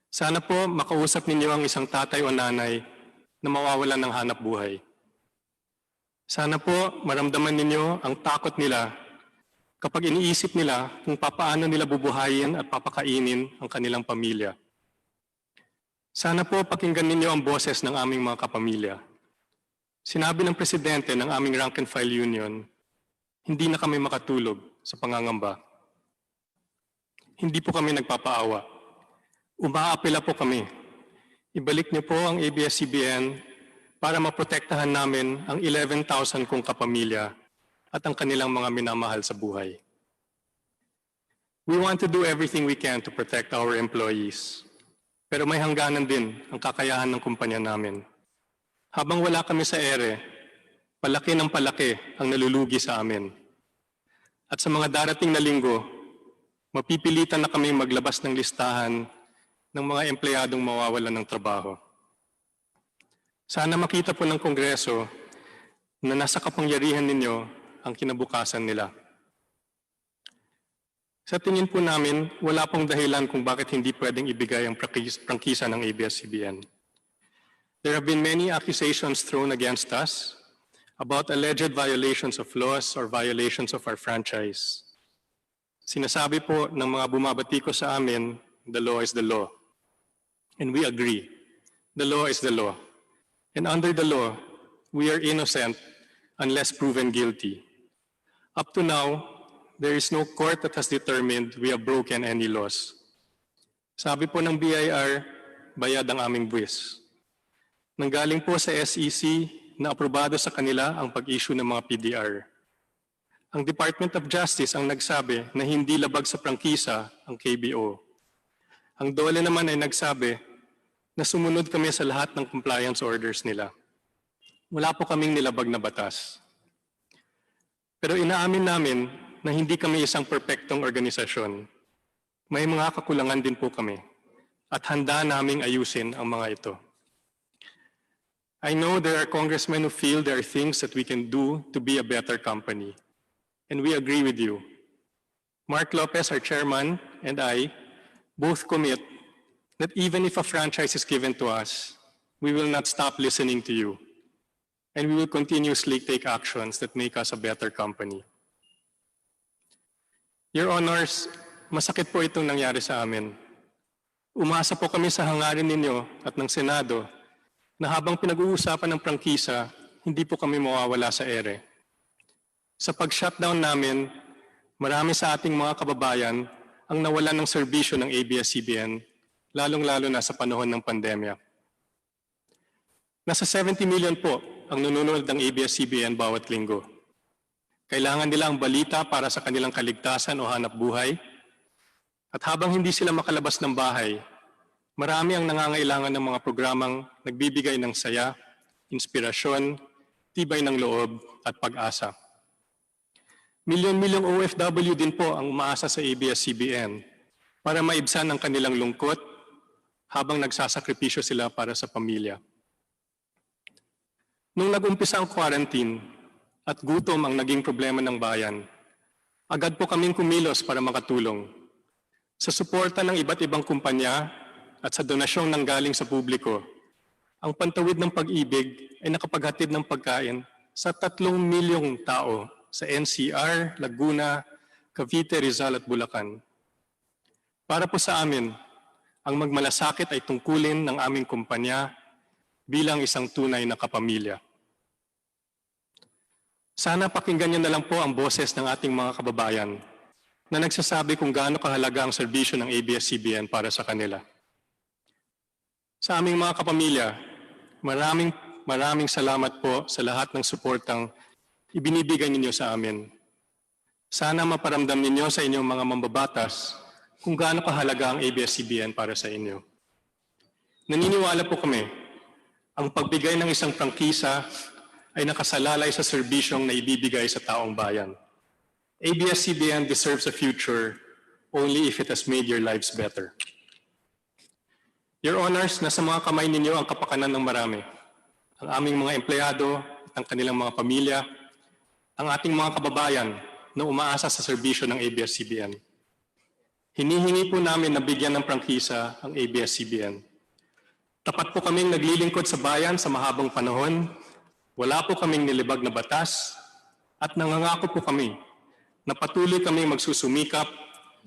Sana po makausap ninyo ang isang tatay o nanay na mawawalan ng hanap buhay. Sana po maramdaman ninyo ang takot nila kapag iniisip nila kung papaano nila bubuhayin at papakainin ang kanilang pamilya. Sana po pakinggan ninyo ang boses ng aming mga kapamilya. Sinabi ng Presidente ng aming rank and file union, hindi na kami makatulog sa pangangamba. Hindi po kami nagpapaawa. Umaapela po kami. Ibalik niyo po ang ABS-CBN para maprotektahan namin ang 11,000 kong kapamilya at ang kanilang mga minamahal sa buhay. We want to do everything we can to protect our employees. Pero may hangganan din ang kakayahan ng kumpanya namin. Habang wala kami sa ere, palaki ng palaki ang nalulugi sa amin. At sa mga darating na linggo, mapipilitan na kaming maglabas ng listahan ng mga empleyadong mawawalan ng trabaho. Sana makita po ng Kongreso na nasa kapangyarihan ninyo ang kinabukasan nila. Sa tingin po namin, wala pong dahilan kung bakit hindi pwedeng ibigay ang prangkisa ng ABS-CBN. There have been many accusations thrown against us about alleged violations of laws or violations of our franchise. Sinasabi po ng mga bumabatiko sa amin, the law is the law. And we agree, the law is the law. And under the law, we are innocent unless proven guilty. Up to now, there is no court that has determined we have broken any laws. Sabi po ng BIR, bayad ang aming buwis. Nanggaling po sa SEC na aprobado sa kanila ang pag-issue ng mga PDR. Ang Department of Justice ang nagsabi na hindi labag sa prangkisa ang KBO. Ang DOLE naman ay nagsabi na sumunod kami sa lahat ng compliance orders nila. Wala po kaming nilabag na batas. Pero inaamin namin na hindi kami isang perpektong organisasyon. May mga kakulangan din po kami at handa naming ayusin ang mga ito. I know there are congressmen who feel there are things that we can do to be a better company. And we agree with you. Mark Lopez, our chairman, and I both commit that even if a franchise is given to us, we will not stop listening to you. And we will continuously take actions that make us a better company. Your Honors, masakit po itong nangyari sa amin. Umasa po kami sa hangarin ninyo at ng Senado na habang pinag-uusapan ng prangkisa, hindi po kami mawawala sa ere. Sa pag-shutdown namin, marami sa ating mga kababayan ang nawalan ng serbisyo ng ABS-CBN, lalong-lalo na sa panahon ng pandemya. Nasa 70 million po ang nanonood ng ABS-CBN bawat linggo. Kailangan nila ang balita para sa kanilang kaligtasan o hanap buhay. At habang hindi sila makalabas ng bahay, marami ang nangangailangan ng mga programang nagbibigay ng saya, inspirasyon, tibay ng loob at pag-asa. Milyon-milyong OFW din po ang umaasa sa ABS-CBN para maibsan ang kanilang lungkot habang nagsasakripisyo sila para sa pamilya. Nung nag-umpisa ang quarantine at gutom ang naging problema ng bayan, agad po kaming kumilos para makatulong. Sa suporta ng iba't ibang kumpanya at sa donasyong nanggaling sa publiko, ang Pantawid ng Pag-ibig ay nakapaghatid ng pagkain sa 3 milyong tao sa NCR, Laguna, Cavite, Rizal at Bulacan. Para po sa amin, ang magmalasakit ay tungkulin ng aming kumpanya bilang isang tunay na kapamilya. Sana pakinggan niyo na lang po ang boses ng ating mga kababayan na nagsasabi kung gaano kahalaga ang serbisyo ng ABS-CBN para sa kanila. Sa aming mga kapamilya, maraming salamat po sa lahat ng suportang ibinibigay ninyo sa amin. Sana maparamdam ninyo sa inyong mga mambabatas kung gaano kahalaga ang ABS-CBN para sa inyo. Naniniwala po kami, ang pagbigay ng isang prangkisa ay nakasalalay sa serbisyong na ibibigay sa taong bayan. ABS-CBN deserves a future only if it has made your lives better. Your Honors, nasa mga kamay ninyo ang kapakanan ng marami. Ang aming mga empleyado at ang kanilang mga pamilya, ang ating mga kababayan na umaasa sa serbisyo ng ABS-CBN. Hinihingi po namin na bigyan ng prangkisa ang ABS-CBN. Tapat po kaming naglilingkod sa bayan sa mahabang panahon, wala po kaming nilibag na batas, at nangangako po kami na patuloy kaming magsusumikap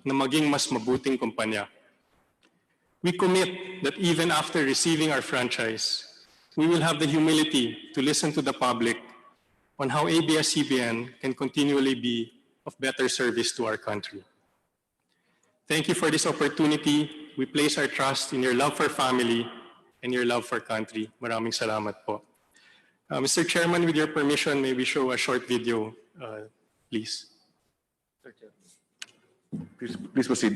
na maging mas mabuting kumpanya. We commit that even after receiving our franchise, we will have the humility to listen to the public on how ABS-CBN can continually be of better service to our country. Thank you for this opportunity. We place our trust in your love for family and your love for country. Maraming salamat po. Mr. Chairman, with your permission, may we show a short video, please? Please proceed.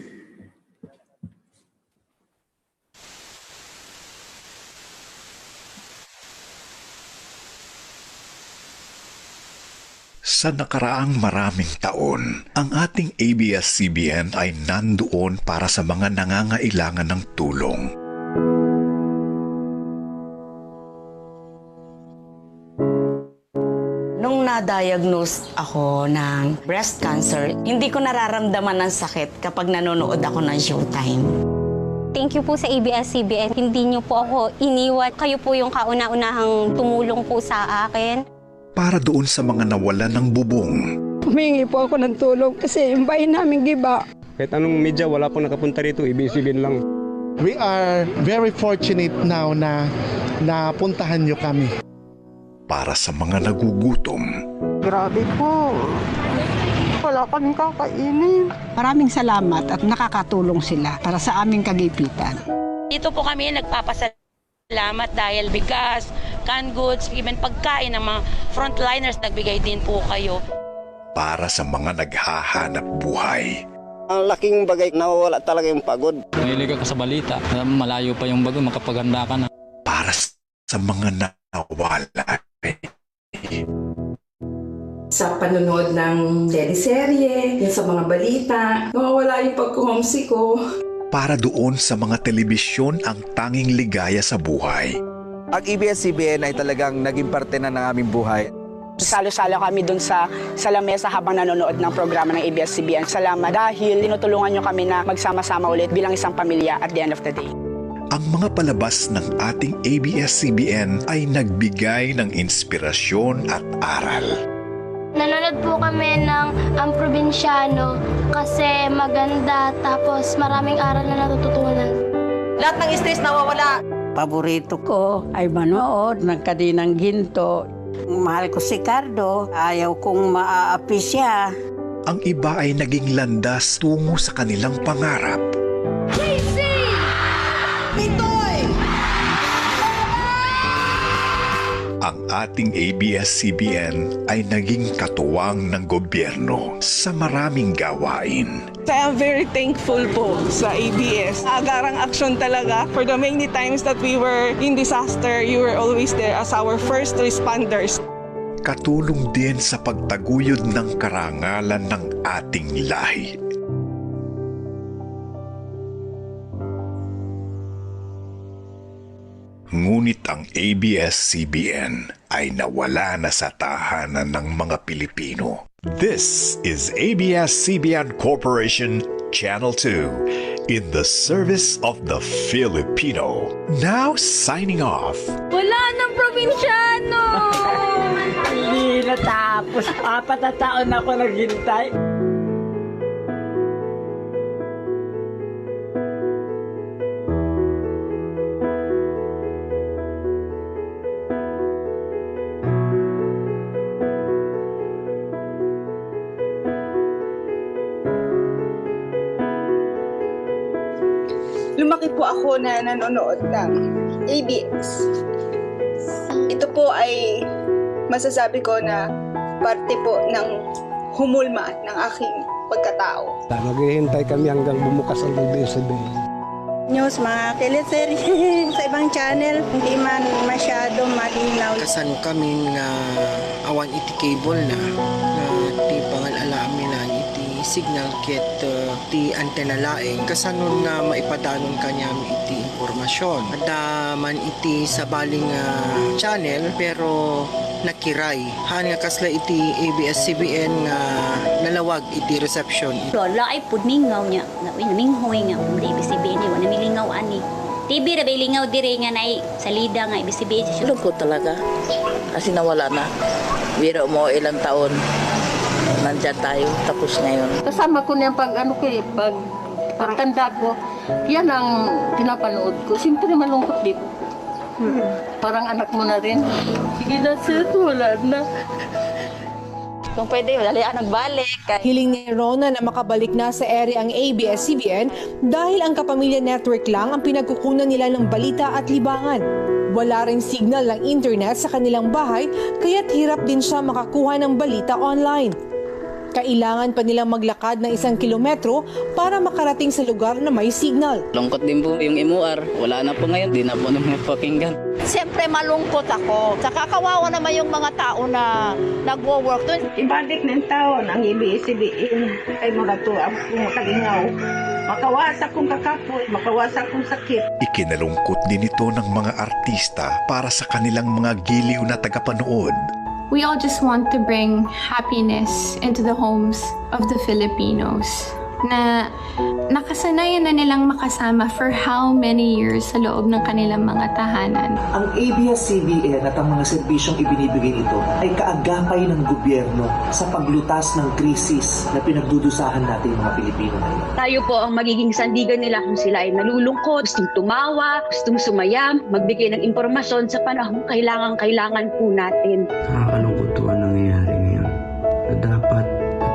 Sa nakaraang maraming taon, ang ating ABS-CBN ay nandoon para sa mga nangangailangan ng tulong. Nung na-diagnose ako ng breast cancer, hindi ko nararamdaman ng sakit kapag nanonood ako ng Showtime. Thank you po sa ABS-CBN. Hindi niyo po ako iniwan. Kayo po yung kauna-unahang tumulong po sa akin. Para doon sa mga nawalan ng bubong. Humingi po ako ng tulong kasi yung bahay namin giba. Kahit anong media, wala pong nakapunta rito, ABS-CBN lang. We are very fortunate now na napuntahan niyo kami. Para sa mga nagugutom. Grabe po. Wala kaming kakainin. Maraming salamat at nakakatulong sila para sa aming kagipitan. Dito po kami nagpapasalamat dahil bigas, canned goods, even pagkain ng mga frontliners, nagbigay din po kayo. Para sa mga naghahanap buhay. Ang laking bagay, nawawala talaga yung pagod. Mahilig ka sa balita, malayo pa yung bago, makapaghanda ka na. Para sa mga nawala. Sa panonood ng teleserye, sa mga balita, nawawala yung pagka-homesick ko. Para doon sa mga telebisyon ang tanging ligaya sa buhay. Ang ABS-CBN ay talagang naging parte na ng aming buhay. Salo-salo kami dun sa lamesa habang nanonood ng programa ng ABS-CBN. Salamat dahil tinutulungan nyo kami na magsama-sama ulit bilang isang pamilya at the end of the day. Ang mga palabas ng ating ABS-CBN ay nagbigay ng inspirasyon at aral. Nanonood po kami ng Ang Probinsyano kasi maganda tapos maraming aral na natututunan. Lahat ng stress nawawala. Paborito ko ay manood ng Kadinang Ginto. Mahal ko si Cardo, ayaw kong maaapi siya. Ang iba ay naging landas tungo sa kanilang pangarap. Casey! Pitoy! Ang ating ABS-CBN ay naging katuwang ng gobyerno sa maraming gawain. I am very thankful po sa ABS. Agarang aksyon talaga. For the many times that we were in disaster, you were always there as our first responders. Katulong din sa pagtaguyod ng karangalan ng ating lahi. Ngunit ang ABS-CBN ay nawala na sa tahanan ng mga Pilipino. This is ABS-CBN Corporation Channel 2 in the service of the Filipino. Now signing off. Wala nang probinsyano! Hindi natapos. 4 na taon ako naghintay. Lumaki po ako na nanonood ng ABS. Ito po ay masasabi ko na parte po ng humulma ng aking pagkatao. Maghihintay kami hanggang bumukas ang ABS-CBN. News, mga teleserye sa ibang channel, hindi man masyado malinaw. Kasan kami nga awan iti cable na ti pangalalaami na iti signal ket ti antena laeng kasanon nga maipadanon kanyam iti impormasyon. Ada man iti sabaling channel pero nakiray. Han nga kasla iti ABS-CBN nga nalawag iti reception. Wala ay pudningaw niya. Naminghoy nga kung ABS-CBN wala namilingaw ani. TV ra bilingaw dire nga nay salida nga ABS-CBN. Lungkot talaga. Kasi nawala na. Biro mo ilang taon. Nandiyan tayo tapos ngayon. Kasama ko niya pag pagtanda ko, yan ang pinapanood ko. Siyempre malungkot dito. Parang anak mo na rin. Sige na sir, wala na. Kung pwede, wala yan nagbalik. Hiling ni Rona na makabalik na sa ere ang ABS-CBN dahil ang Kapamilya Network lang ang pinagkukunan nila ng balita at libangan. Wala ring signal ng internet sa kanilang bahay kaya't hirap din siya makakuha ng balita online. Kailangan pa nilang maglakad ng 1 kilometro para makarating sa lugar na may signal. Lungkot din po yung MOR. Wala na po ngayon. Di na po naman pakinggan. Siyempre malungkot ako. Saka kawawa naman yung mga tao na nagwo-work doon. Ibalik ng taon ang ABS-CBN ay mga tuwag kung makalingaw. Makawasak kong kakapoy, makawasak kong sakit. Ikinalungkot din ito ng mga artista para sa kanilang mga giliw na tagapanood. We all just want to bring happiness into the homes of the Filipinos na nakasanayan na nilang makasama for how many years sa loob ng kanilang mga tahanan. Ang ABS-CBN at ang mga serbisyong ibinibigay nito ay kaagapay ng gobyerno sa paglutas ng krisis na pinagdudusahan natin mga Pilipino ngayon. Tayo po ang magiging sandigan nila kung sila ay nalulungkot, gustong tumawa, gustong sumayam, magbigay ng impormasyon sa panahong kailangan po natin. Nakakalungkot po ang nangyayari ngayon na dapat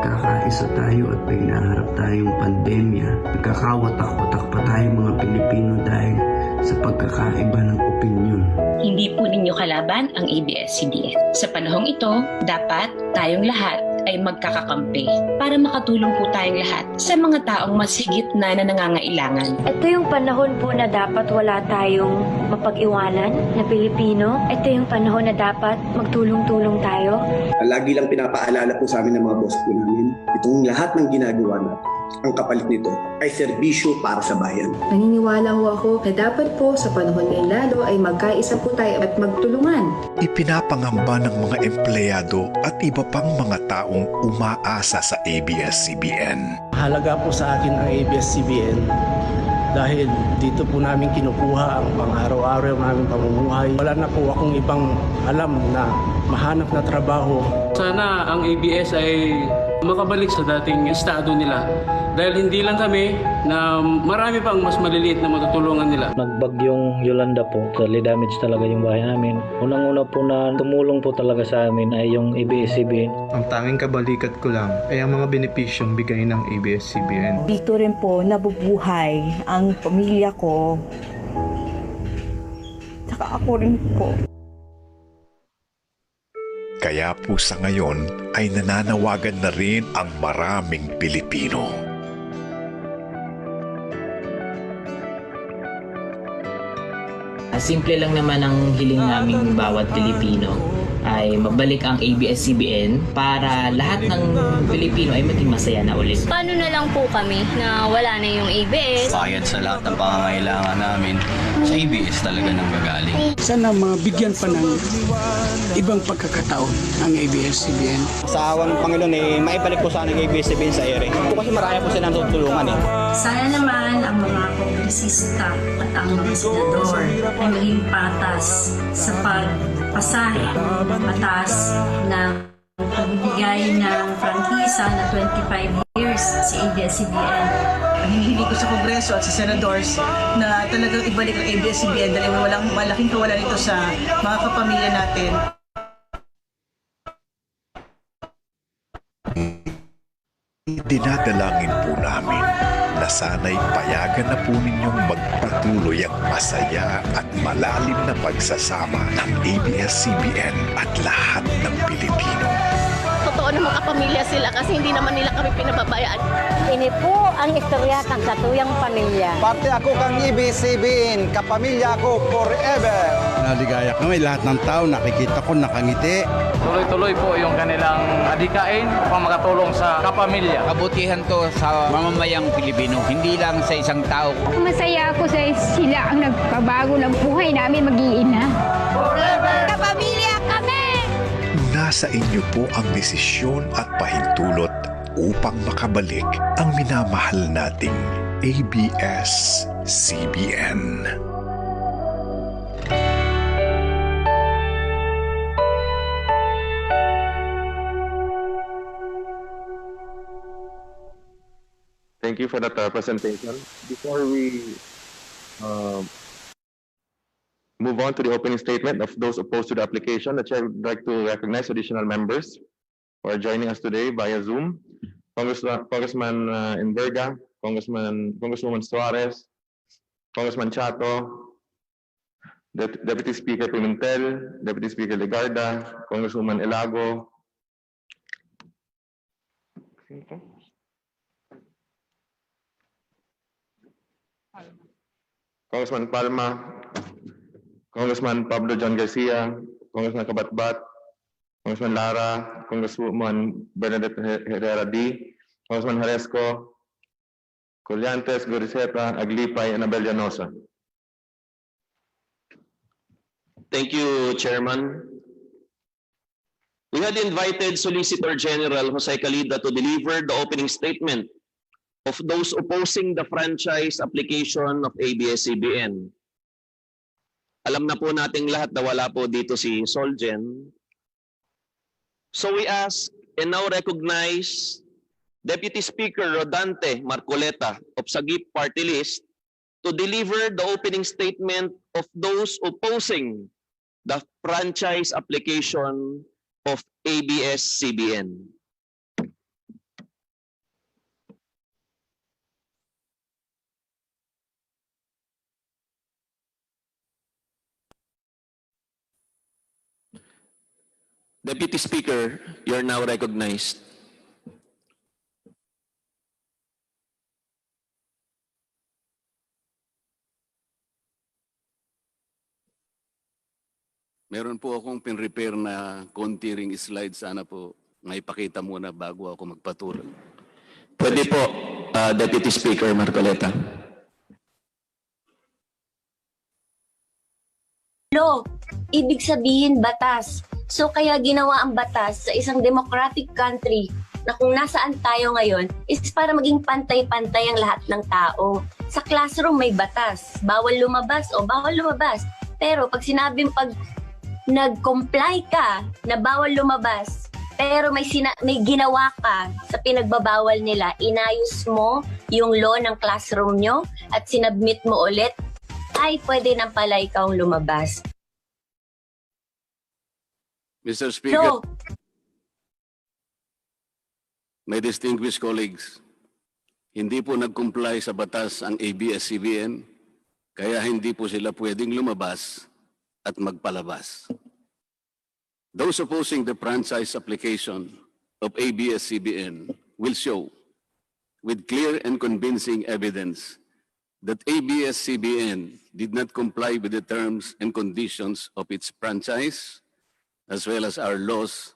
nagkakaisa tayo at may hinaharap tayong pandemya. Nagkakawatak-watak pa tayong mga Pilipino dahil sa pagkakaiba ng opinyon. Hindi po ninyo kalaban ang ABS-CBN. Sa panahong ito, dapat tayong lahat ay magkakakampi para makatulong po tayong lahat sa mga taong mas higit na nangangailangan. Ito yung panahon po na dapat wala tayong mapag-iwanan na Pilipino. Ito yung panahon na dapat magtulong-tulong tayo. Lagi lang pinapaalala po sa amin ng mga boss po namin, itong lahat ng ginagawa natin, ang kapalit nito ay serbisyo para sa bayan. Naniniwala ho ako na dapat po sa panahon ngayon lalo ay magkaisa po tayo at magtulungan. Ipinapangamba ng mga empleyado at iba pang mga taong umaasa sa ABS-CBN. Mahalaga po sa akin ang ABS-CBN dahil dito po namin kinukuha ang pang-araw-araw namin pamumuhay. Wala na po akong ibang alam na mahanap na trabaho. Sana ang ABS ay makabalik sa dating estado nila. Dahil hindi lang kami na marami pang mas maliliit na matutulungan nila. Nagbagyong Yolanda po, totally damage talaga yung bahay namin. Unang-una po na tumulong po talaga sa amin ay yung ABS-CBN. Ang tanging kabalikat ko lang ay ang mga benepisyong bigay ng ABS-CBN. Dito rin po nabubuhay ang pamilya ko. Saka ako rin po. Kaya po sa ngayon ay nananawagan na rin ang maraming Pilipino. Simple lang naman ang hiling naming bawat Pilipino ay mabalik ang ABS-CBN para lahat ng Pilipino ay maging masaya na ulit. Paano na lang po kami na wala na yung ABS? Bayad sa lahat ng pangangailangan namin, sa ABS talaga nang gagaling. Sana mabigyan pa ng ibang pagkakataon ang ABS-CBN. Sa awa ng Panginoon, maibalik po sana ang ABS-CBN sa ere. Kasi marami po silang tutulungan Sana naman ang mga kongresista at ang mga senador ay maging patas sa pagpasahe, patas na pagbibigay ng prangkisa na 25 years sa ABS-CBN. Hinihiling ko sa Kongreso at sa Senadors na talagang ibalik ang ABS-CBN dahil walang malaking kawalan ito sa mga kapamilya natin. Dinadalangin po namin na sana'y payagan na po ninyong magpatuloy ang masaya at malalim na pagsasama ng ABS-CBN at lahat ng Pilipino. Totoo namang kapamilya sila kasi hindi naman nila kami pinababayaan. Ini po ang istorya ng katuyang pamilya. Parte ako kang ABS-CBN, kapamilya ko forever. Naligaya kami, lahat ng tao nakikita ko nakangiti. Tuloy-tuloy po yung kanilang adikain upang makatulong sa kapamilya. Kabutihan to sa mamamayang Pilipino, hindi lang sa isang tao. Masaya ako sa sila ang nagpabago ng buhay namin mag-iina. Forever! Kapamilya kami! Nasa inyo po ang desisyon at pahintulot upang makabalik ang minamahal nating ABS-CBN. Thank you for that presentation. Before we move on to the opening statement of those opposed to the application, the Chair would like to recognize additional members who are joining us today via Zoom. Congressman Enverga, Congresswoman Suarez, Congressman Chato, Deputy Speaker Pimentel, Deputy Speaker Legarda, Congresswoman Elago, Congressman Palma, Congressman Pablo John Garcia, Congressman Kabatbat, Congressman Lara, Congresswoman Bernadette Herrera D, Congressman Haresco, Colliantes, Goriseta, Aglipay, and Abel Llanosa. Thank you, Chairman. We had invited Solicitor General Jose Calida to deliver the opening statement of those opposing the franchise application of ABS-CBN. Alam na po nating lahat na wala po dito si Solgen. So we ask and now recognize Deputy Speaker Rodante Marcoleta of Sagip Party List to deliver the opening statement of those opposing the franchise application of ABS-CBN. Deputy Speaker, you are now recognized. Meron po akong pin-repair na konti ring slide. Sana po maipakita muna bago ako magpatuloy. Pwede po, Deputy Speaker Marcoleta. Law, ibig sabihin batas. So kaya ginawa ang batas sa isang democratic country na kung nasaan tayo ngayon is para maging pantay-pantay ang lahat ng tao. Sa classroom may batas, bawal lumabas o bawal lumabas. Pero pag sinabing pag nag-comply ka na bawal lumabas, pero may ginawa ka sa pinagbabawal nila, inayos mo yung law ng classroom nyo at sinabmit mo ulit, ay pwede nang pala ikaw lumabas. Mr. Speaker, my distinguished colleagues, hindi po nag-comply sa batas ang ABS-CBN, kaya hindi po sila pwedeng lumabas at magpalabas. Those opposing the franchise application of ABS-CBN will show with clear and convincing evidence that ABS-CBN did not comply with the terms and conditions of its franchise as well as our laws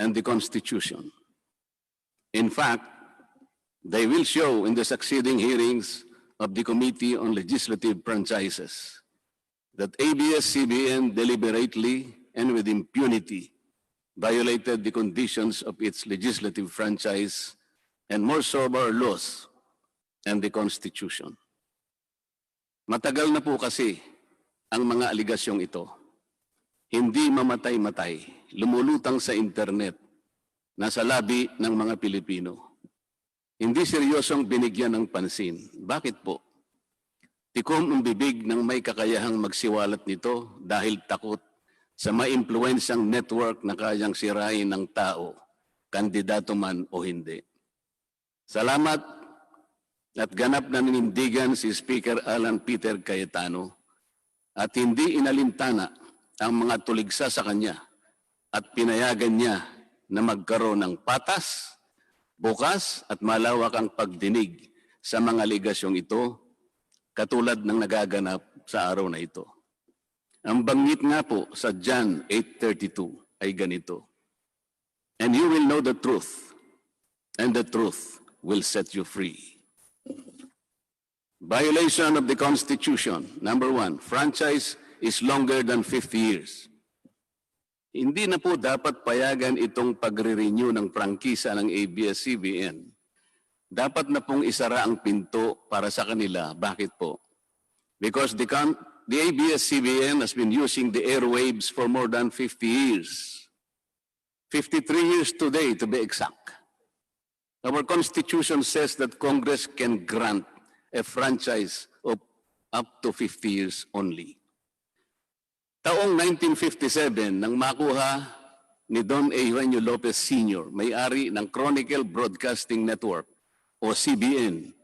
and the Constitution. In fact, they will show in the succeeding hearings of the Committee on Legislative Franchises that ABS-CBN deliberately and with impunity violated the conditions of its legislative franchise and more so our laws and the Constitution. Matagal na po kasi ang mga aligasyong ito. Hindi mamatay-matay, lumulutang sa internet, nasa labi ng mga Pilipino. Hindi seryosong binigyan ng pansin. Bakit po? Tikom ang bibig ng may kakayahang magsiwalat nito dahil takot sa maimpluwensyang network na kayang sirain ng tao, kandidato man o hindi. Salamat at ganap na ninindigan si Speaker Alan Peter Cayetano at hindi inalintana ang mga tuligsa sa kanya at pinayagan niya na magkaroon ng patas, bukas at malawak ang pagdinig sa mga aligasyong ito katulad ng nagaganap sa araw na ito. Ang banggit nga po sa John 8:32 ay ganito, "And you will know the truth, and the truth will set you free." Violation of the Constitution. Number 1, franchise is longer than 50 years. Hindi na po dapat payagan itong pagre-renew ng prangkisa ng ABS-CBN. Dapat na pong isara ang pinto para sa kanila. Bakit po? Because the ABS-CBN has been using the airwaves for more than 50 years. 53 years today to be exact. Our Constitution says that Congress can grant a franchise of up to 50 years only. Taong 1957, nang makuha ni Don Eugenio Lopez Sr., may-ari ng Chronicle Broadcasting Network o CBN,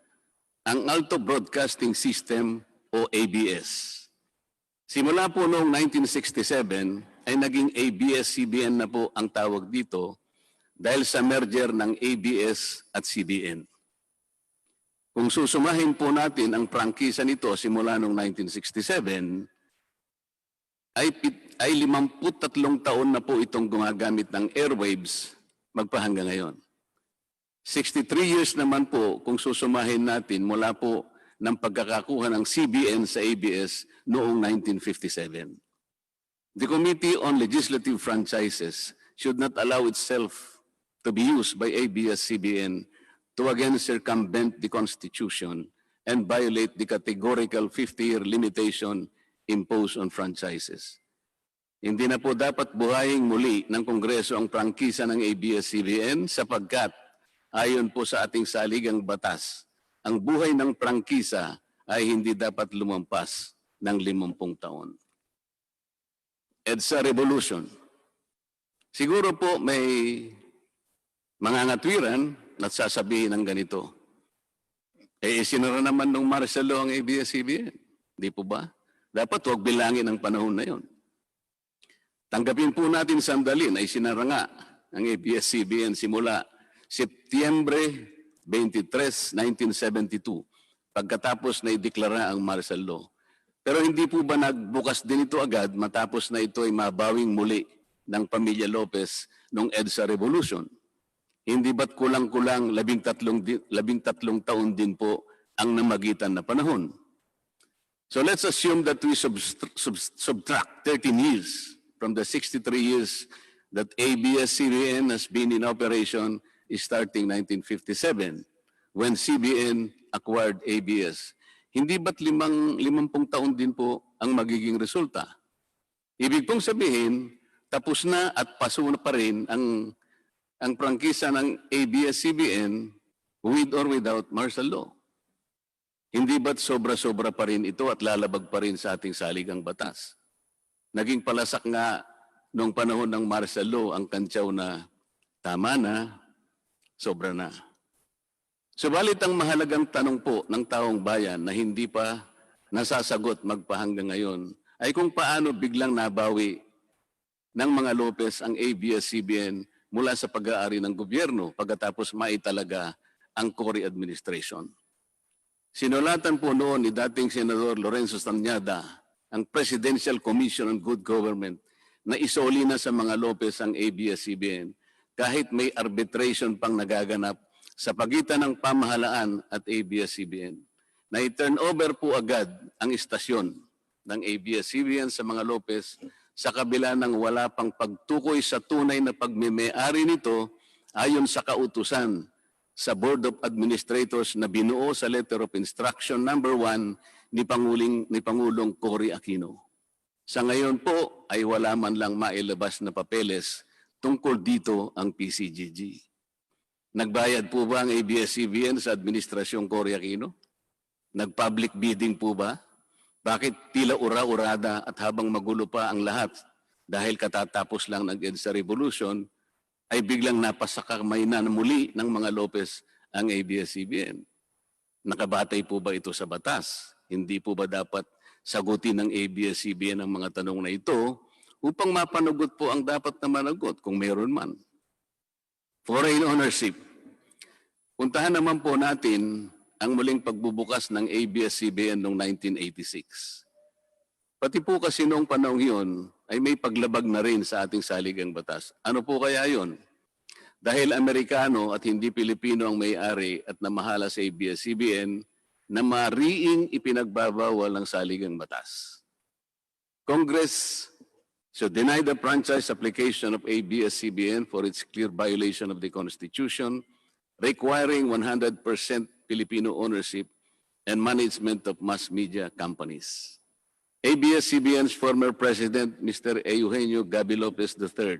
ang Alto Broadcasting System o ABS. Simula po noong 1967 ay naging ABS-CBN na po ang tawag dito dahil sa merger ng ABS at CBN. Kung susumahin po natin ang prangkisa nito simula noong 1967, ay 53 taon na po itong gumagamit ng airwaves magpahanggang ngayon. 63 years naman po kung susumahin natin mula po ng pagkakakuha ng CBN sa ABS noong 1957. The Committee on Legislative Franchises should not allow itself to be used by ABS-CBN to again circumvent the Constitution and violate the categorical 50-year limitation imposed on franchises. Hindi na po dapat buhayin muli ng Kongreso ang prangkisa ng ABS-CBN sapagkat ayon po sa ating saligang batas, ang buhay ng prangkisa ay hindi dapat lumampas ng 50 taon. EDSA Revolution. Siguro po may mga ngatwiran at sasabihin ng ganito. Sinara naman ng martial law ang ABS-CBN. Di po ba? Dapat huwag bilangin ang panahon na yon. Tanggapin po natin sandali na isinara nga ang ABS-CBN simula Setyembre 23, 1972, pagkatapos na ideklara ang martial law. Pero hindi po ba nagbukas din ito agad matapos na ito ay mabawing muli ng pamilya Lopez noong EDSA Revolution? Hindi ba't kulang-kulang 13 taon din po ang namagitan na panahon? So let's assume that we subtract 13 years from the 63 years that ABS-CBN has been in operation starting 1957 when CBN acquired ABS. Hindi ba't 50 taon din po ang magiging resulta? Ibig pong sabihin, tapos na at paso na pa rin ang prangkisa ng ABS-CBN with or without martial law. Hindi ba't sobra-sobra pa rin ito at lalabag pa rin sa ating saligang batas? Naging palasak nga noong panahon ng martial law ang kantsaw na tama na, sobra na. Subalit ang mahalagang tanong po ng taong bayan na hindi pa nasasagot magpahanggang ngayon ay kung paano biglang nabawi ng mga Lopez ang ABS-CBN mula sa pag-aari ng gobyerno pagkatapos maitalaga ang Cory administration. Sinulatan po noon ni dating Senador Lorenzo Tanyada ang Presidential Commission on Good Government na isoli na sa mga Lopez ang ABS-CBN kahit may arbitration pang nagaganap sa pagitan ng pamahalaan at ABS-CBN. Na i-turn over po agad ang istasyon ng ABS-CBN sa mga Lopez sa kabila ng wala pang pagtukoy sa tunay na pagmimay-ari nito ayon sa kautusan sa Board of Administrators na binuo sa Letter of Instruction number 1 ni Pangulong Cory Aquino. Sa ngayon po ay wala man lang mailabas na papeles tungkol dito ang PCGG. Nagbayad po ba ang ABS-CBN sa Administrasyong Cory Aquino? Nag-public bidding po ba? Bakit tila ura-urada at habang magulo pa ang lahat dahil katatapos lang ng EDSA Revolution, ay biglang napasakamay na muli ng mga Lopez ang ABS-CBN? Nakabatay po ba ito sa batas? Hindi po ba dapat sagutin ng ABS-CBN ang mga tanong na ito upang mapanagot po ang dapat na managot kung meron man? Foreign ownership. Puntahan naman po natin ang muling pagbubukas ng ABS-CBN noong 1986. Pati po kasi noong panahon yun ay may paglabag na rin sa ating saligang batas. Ano po kaya yun? Dahil Amerikano at hindi Pilipino ang may-ari at namahala sa ABS-CBN na mariing ipinagbabawal ng saligang batas. Congress should deny the franchise application of ABS-CBN for its clear violation of the Constitution, requiring 100% Filipino ownership and management of mass media companies. ABS-CBN's former president, Mr. Eugenio Gaby Lopez III,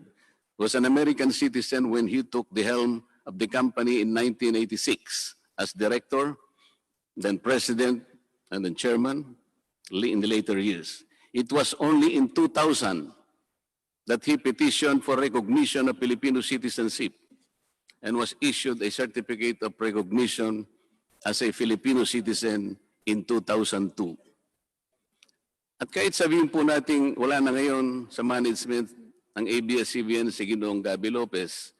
was an American citizen when he took the helm of the company in 1986 as director, then president, and then chairman in the later years. It was only in 2000 that he petitioned for recognition of Filipino citizenship and was issued a certificate of recognition as a Filipino citizen in 2002. At kahit sabihin po natin wala na ngayon sa management ng ABS-CBN si Ginoong Gaby Lopez,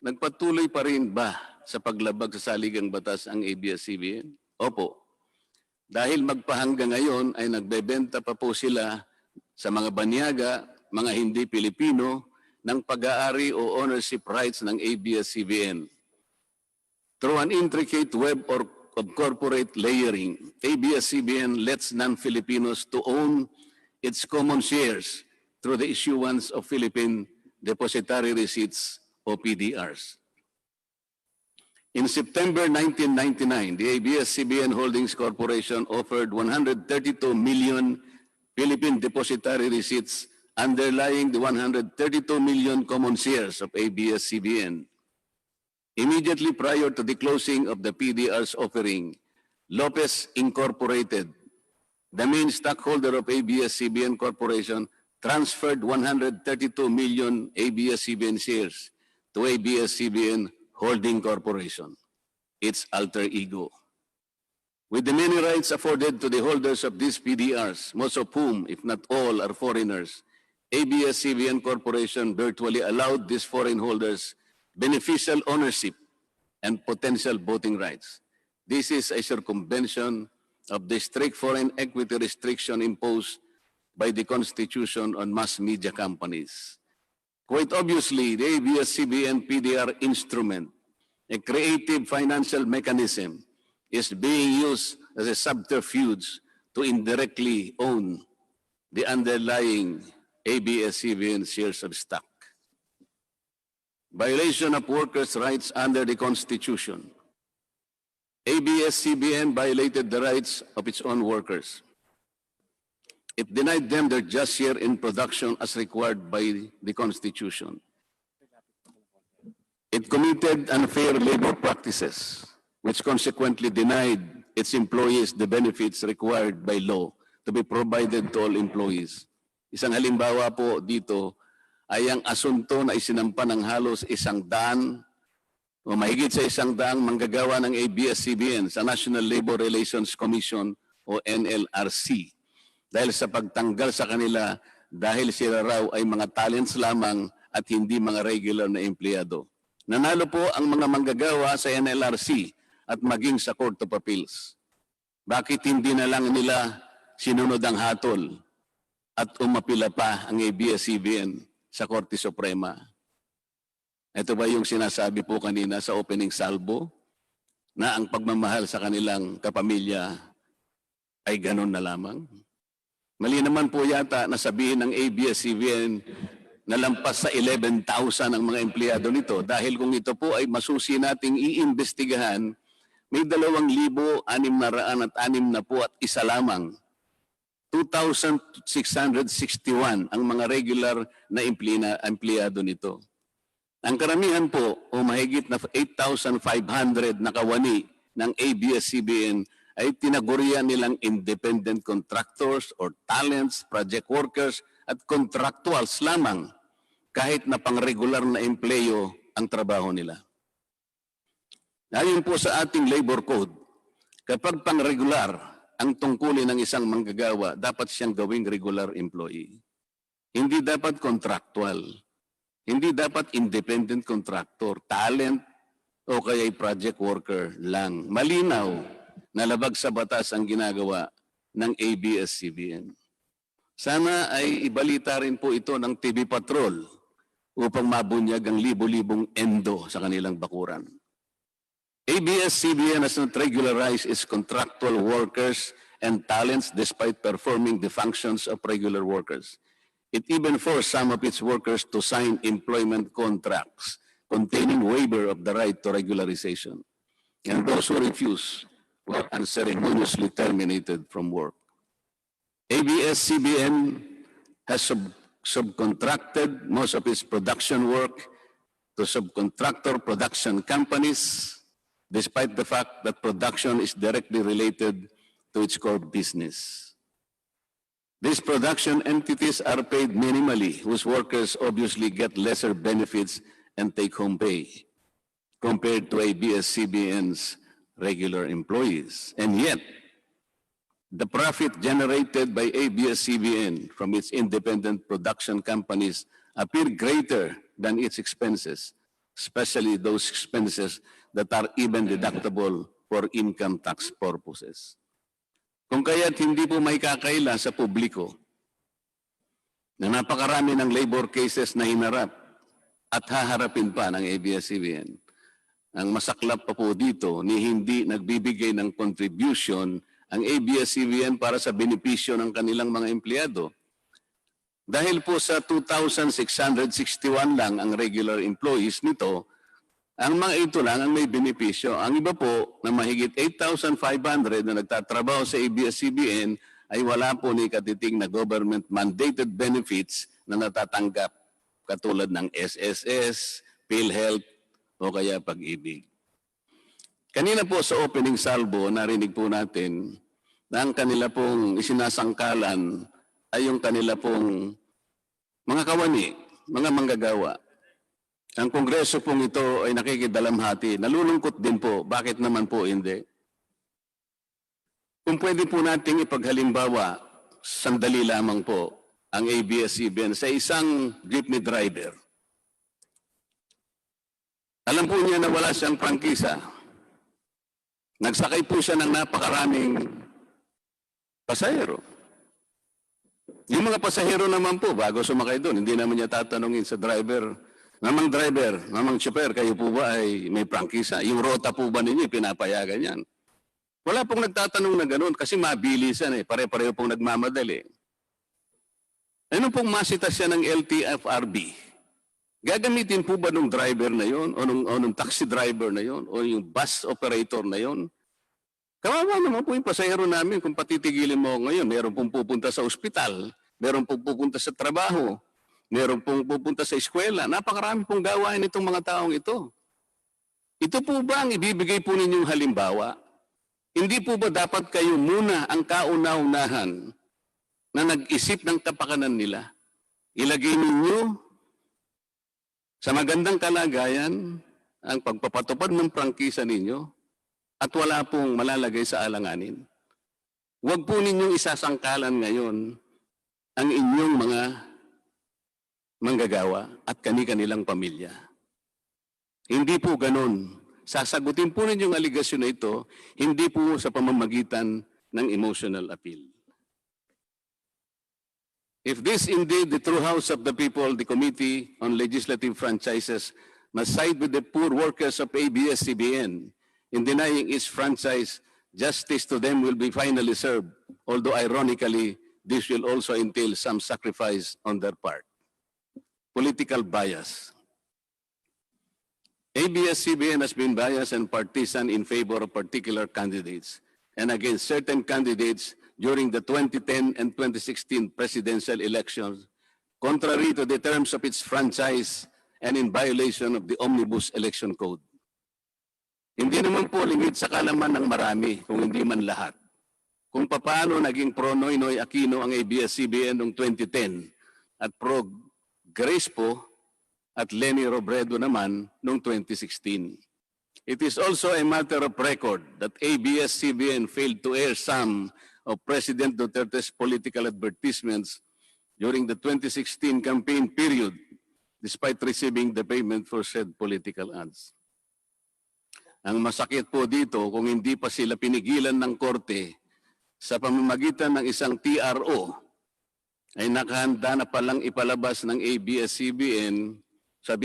nagpatuloy pa rin ba sa paglabag sa saligang batas ang ABS-CBN? Opo. Dahil magpahanggang ngayon ay nagbebenta pa po sila sa mga banyaga, mga hindi Pilipino, ng pag-aari o ownership rights ng ABS-CBN. Through an intricate web of corporate layering, ABS-CBN lets non-Filipinos to own its common shares through the issuance of Philippine Depositary Receipts o PDRs. In September 1999, the ABS-CBN Holdings Corporation offered 132 million Philippine Depositary Receipts underlying the 132 million common shares of ABS-CBN. Immediately prior to the closing of the PDR's offering, Lopez Incorporated, the main stockholder of ABS-CBN Corporation, transferred 132 million ABS-CBN shares to ABS-CBN Holding Corporation, its alter ego. With the many rights afforded to the holders of these PDRs, most of whom, if not all, are foreigners, ABS-CBN Corporation virtually allowed these foreign holders beneficial ownership and potential voting rights. This is a circumvention of the strict foreign equity restriction imposed by the Constitution on mass media companies. Quite obviously, the ABS-CBN PDR instrument, a creative financial mechanism, is being used as a subterfuge to indirectly own the underlying ABS-CBN shares of stock. Violation of workers' rights under the Constitution. ABS-CBN violated the rights of its own workers. It denied them their just share in production as required by the Constitution. It committed unfair labor practices, which consequently denied its employees the benefits required by law to be provided to all employees. Isang halimbawa po dito ay ang asunto na isinampa ng halos 100 o mahigit sa 100 manggagawa ng ABS-CBN sa National Labor Relations Commission o NLRC dahil sa pagtanggal sa kanila dahil sila raw ay mga talents lamang at hindi mga regular na empleyado. Nanalo po ang mga manggagawa sa NLRC at maging sa Court of Appeals. Bakit hindi na lang nila sinunod ang hatol at umapila pa ang ABS-CBN sa Korte Suprema. Ito ba yung sinasabi po kanina sa opening salvo na ang pagmamahal sa kanilang kapamilya ay ganun na lamang? Mali naman po yata na sabihin ng ABS-CBN na lampas sa 11,000 ang mga empleyado nito dahil kung ito po ay masusi nating iimbestigahan, may 2,661 at isa lamang. 2,661 ang mga regular na empleyado nito. Ang karamihan po o mahigit na 8,500 na kawani ng ABS-CBN ay tinagurian nilang independent contractors or talents, project workers at contractuals lamang kahit na pang-regular na empleyo ang trabaho nila. Ayon po sa ating labor code, kapag pang-regular ang tungkulin ng isang manggagawa, dapat siyang gawing regular employee. Hindi dapat contractual. Hindi dapat independent contractor, talent, o kaya project worker lang. Malinaw na labag sa batas ang ginagawa ng ABS-CBN. Sana ay ibalita rin po ito ng TV Patrol upang mabunyag ang libo-libong endo sa kanilang bakuran. ABS-CBN has not regularized its contractual workers and talents despite performing the functions of regular workers. It even forced some of its workers to sign employment contracts containing waiver of the right to regularization. And those who refuse were unceremoniously terminated from work. ABS-CBN has subcontracted most of its production work to subcontractor production companies, despite the fact that production is directly related to its core business. These production entities are paid minimally, whose workers obviously get lesser benefits and take-home pay compared to ABS-CBN's regular employees. And yet, the profit generated by ABS-CBN from its independent production companies appear greater than its expenses, especially those expenses that are even deductible for income tax purposes. Kung kaya't hindi po may kakaila sa publiko na napakarami ng labor cases na hinarap at haharapin pa ng ABS-CBN. Ang masaklap pa po dito ni hindi nagbibigay ng contribution ang ABS-CBN para sa benepisyo ng kanilang mga empleyado. Dahil po sa 2,661 lang ang regular employees nito, ang mga ito lang ang may benepisyo. Ang iba po na mahigit 8,500 na nagtatrabaho sa ABS-CBN ay wala po ni katiting na government-mandated benefits na natatanggap katulad ng SSS, PhilHealth o kaya Pag-ibig. Kanina po sa opening salvo, narinig po natin na ang kanila pong isinasangkalan ay yung kanila pong mga kawani, mga manggagawa. Ang kongreso pong ito ay nakikidalamhati. Nalulungkot din po. Bakit naman po hindi? Kung pwede po nating ipaghalimbawa, sandali lamang po, ang ABS-CBN sa isang jeepney driver. Alam po niya na wala siyang prangkisa. Nagsakay po siya ng napakaraming pasahero. Yung mga pasahero naman po, bago sumakay doon, hindi naman niya tatanungin sa driver, Mamang driver, mamang chopper, kayo po ba ay may prangkisa? Yung rota po ba ninyo, pinapayagan yan? Wala pong nagtatanong na gano'n kasi mabilisan pare-pareho pong nagmamadali. Ano pong masita siya ng LTFRB? Gagamitin po ba nung driver na yon o nung taxi driver na yon o yung bus operator na yon? Kawawa naman po yung pasahero namin kung patitigilin mo ngayon. Meron pong pupunta sa ospital, meron pong pupunta sa trabaho, meron pong pupunta sa eskwela. Napakarami pong gawain itong mga taong ito. Ito po ba ang ibibigay po ninyong halimbawa? Hindi po ba dapat kayo muna ang kauna-unahan na nag-isip ng kapakanan nila? Ilagay ninyo sa magandang kalagayan ang pagpapatupad ng prangkisa ninyo at wala pong malalagay sa alanganin. Huwag po ninyong isasangkalan ngayon ang inyong mga manggagawa at kani-kanilang pamilya. Hindi po ganun. Sasagutin po ninyong aligasyon na ito, hindi po sa pamamagitan ng emotional appeal. If this indeed the true house of the people, the Committee on Legislative Franchises must side with the poor workers of ABS-CBN in denying its franchise. Justice to them will be finally served, although ironically, this will also entail some sacrifice on their part. Political bias. ABS-CBN has been biased and partisan in favor of particular candidates and against certain candidates during the 2010 and 2016 presidential elections, contrary to the terms of its franchise and in violation of the Omnibus Election Code. Hindi naman po lingid sa kalaman ng marami, kung hindi man lahat, kung paano naging pro Noynoy Aquino ang ABS-CBN noong 2010 at pro Grace po at Lenny Robredo naman noong 2016. It is also a matter of record that ABS-CBN failed to air some of President Duterte's political advertisements during the 2016 campaign period, despite receiving the payment for said political ads. Ang masakit po dito, kung hindi pa sila pinigilan ng korte sa pamamagitan ng isang TRO, ay nakahanda na palang ipalabas ng ABS-CBN sa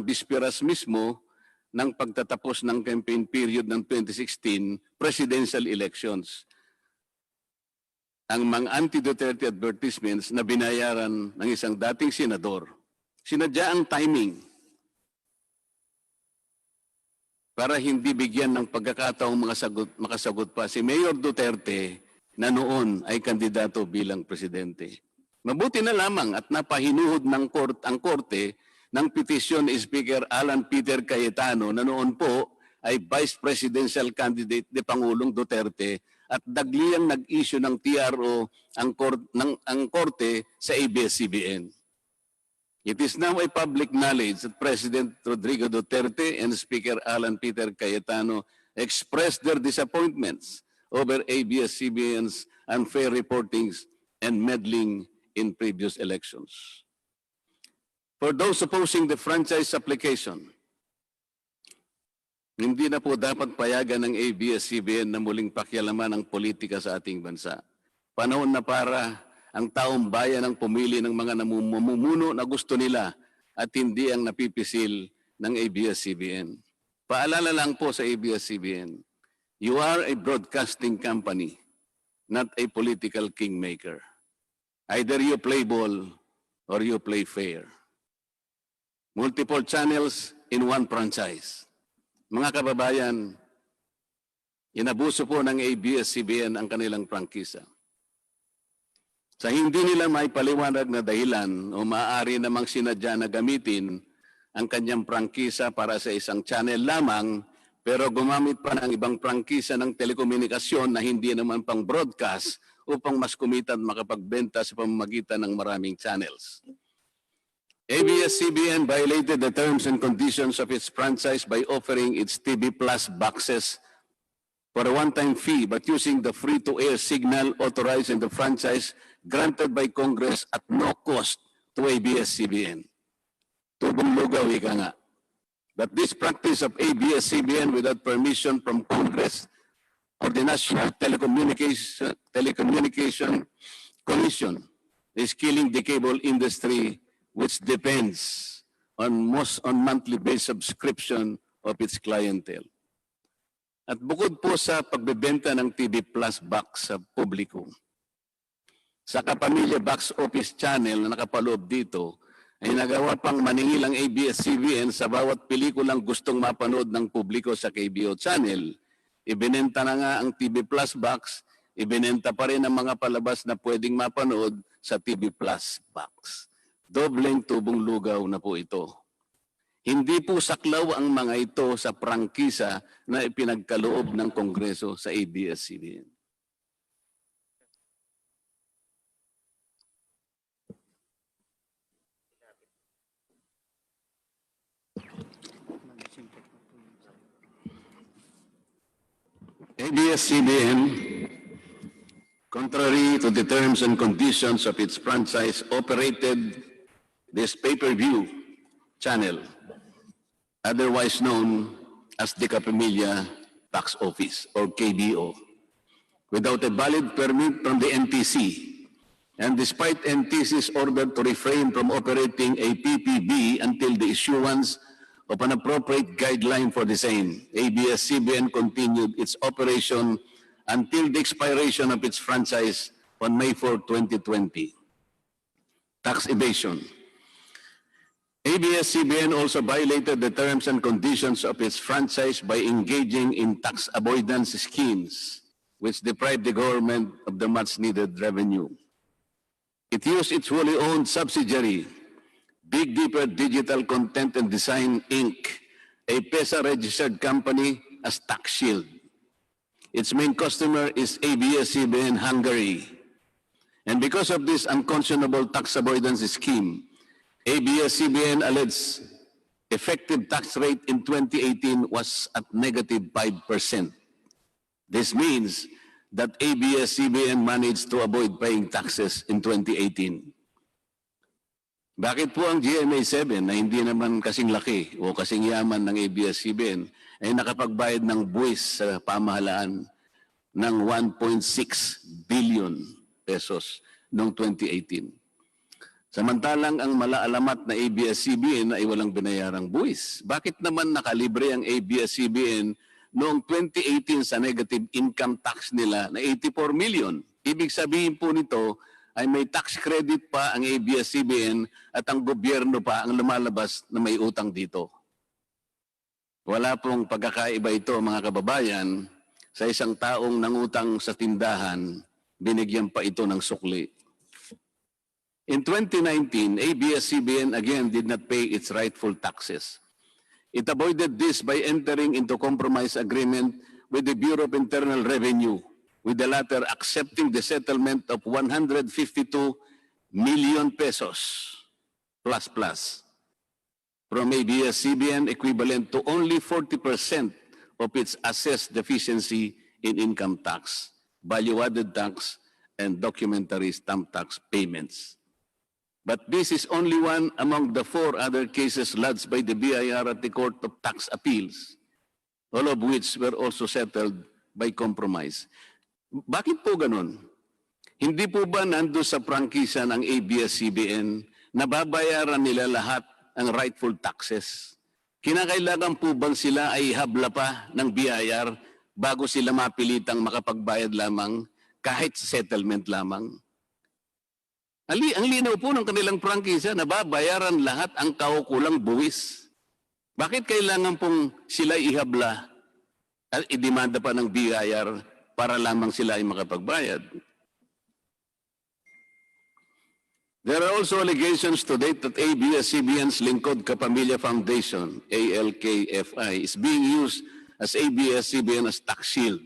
bisperas mismo ng pagtatapos ng campaign period ng 2016 presidential elections. Ang mga anti-Duterte advertisements na binayaran ng isang dating senador, sinadya ang timing para hindi bigyan ng pagkakataong makasagot pa si Mayor Duterte na noon ay kandidato bilang presidente. Mabuti na lamang at napahinuhod ng ang korte ng petisyon ni Speaker Alan Peter Cayetano na noon po ay Vice Presidential Candidate ni Pangulong Duterte at dagliang nag-issue ng TRO ang korte sa ABS-CBN. It is now a public knowledge that President Rodrigo Duterte and Speaker Alan Peter Cayetano expressed their disappointments over ABS-CBN's unfair reportings and meddling in previous elections. For those opposing the franchise application, hindi na po dapat payagan ng ABS-CBN na muling pakialaman ang politika sa ating bansa. Panahon na para ang taong bayan ang pumili ng mga namumuno na gusto nila at hindi ang napipisil ng ABS-CBN. Paalala lang po sa ABS-CBN, you are a broadcasting company, not a political kingmaker. Either you play ball or you play fair. Multiple channels in one franchise. Mga kababayan, inabuso po ng ABS-CBN ang kanilang prangkisa. Sa hindi nila may paliwanag na dahilan o maaari namang sinadya na gamitin ang kanyang prangkisa para sa isang channel lamang, pero gumamit pa ng ibang prangkisa ng telekomunikasyon na hindi naman pang broadcast upang mas kumita at makapagbenta sa pamamagitan ng maraming channels. ABS-CBN violated the terms and conditions of its franchise by offering its TV Plus boxes for a one-time fee but using the free-to-air signal authorized in the franchise granted by Congress at no cost to ABS-CBN. Tubong lugaw, ika nga. But this practice of ABS-CBN without permission from Congress or the National Telecommunication Commission is killing the cable industry, which depends on monthly-based subscription of its clientele. At bukod po sa pagbebenta ng TV Plus box sa publiko, sa Kapamilya Box Office Channel na nakapaloob dito, ay nagawa pang maningil ang ABS-CBN sa bawat pelikulang gustong mapanood ng publiko sa KBO Channel. Ibinenta na nga ang TV Plus box, ibinenta pa rin ang mga palabas na pwedeng mapanood sa TV Plus box. Dobleng tubong lugaw na po ito. Hindi po saklaw ang mga ito sa prangkisa na ipinagkaloob ng Kongreso sa ABS-CBN. ABS-CBN, contrary to the terms and conditions of its franchise, operated this pay-per-view channel, otherwise known as the Kapamilya Box Office or KBO, without a valid permit from the NTC And despite NTC's order to refrain from operating a PPB until the issuance of an appropriate guideline for the same, ABS-CBN continued its operation until the expiration of its franchise on May 4, 2020. Tax evasion. ABS-CBN also violated the terms and conditions of its franchise by engaging in tax avoidance schemes, which deprived the government of the much-needed revenue. It used its wholly owned subsidiary, Big Dipper Digital Content and Design, Inc., a PESA-registered company, as tax shield. Its main customer is ABS-CBN Hungary. And because of this unconscionable tax avoidance scheme, ABS-CBN alleged effective tax rate in 2018 was at -5%. This means that ABS-CBN managed to avoid paying taxes in 2018. Bakit po ang GMA7 na hindi naman kasing laki o kasing yaman ng ABS-CBN ay nakapagbayad ng buwis sa pamahalaan ng 1.6 billion pesos noong 2018? Samantalang ang malaalamat na ABS-CBN ay walang binayarang buwis. Bakit naman nakalibre ang ABS-CBN noong 2018 sa negative income tax nila na 84 million? Ibig sabihin po nito ay may tax credit pa ang ABS-CBN at ang gobyerno pa ang lumalabas na may utang dito. Wala pong pagkakaiba ito, mga kababayan. Sa isang taong nangutang sa tindahan, binigyan pa ito ng sukli. In 2019, ABS-CBN again did not pay its rightful taxes. It avoided this by entering into compromise agreement with the Bureau of Internal Revenue, with the latter accepting the settlement of 152 million pesos plus from ABS-CBN, equivalent to only 40% of its assessed deficiency in income tax, value-added tax, and documentary stamp tax payments. But this is only one among the 4 other cases lodged by the BIR at the Court of Tax Appeals, all of which were also settled by compromise. Bakit po ganun? Hindi po ba nando sa prangkisa ng ABS-CBN na babayaran nila lahat ang rightful taxes? Kinakailangan po bang sila ay habla pa ng BIR bago sila mapilitang makapagbayad lamang kahit settlement lamang? Ang linaw po ng kanilang prangkisa na babayaran lahat ang kaukulang buwis. Bakit kailangan pong sila ihabla at idemanda pa ng BIR para lamang sila ay makapagbayad? There are also allegations to date that ABS-CBN's Lingkod Kapamilya Foundation, ALKFI, is being used as ABS-CBN as tax shield,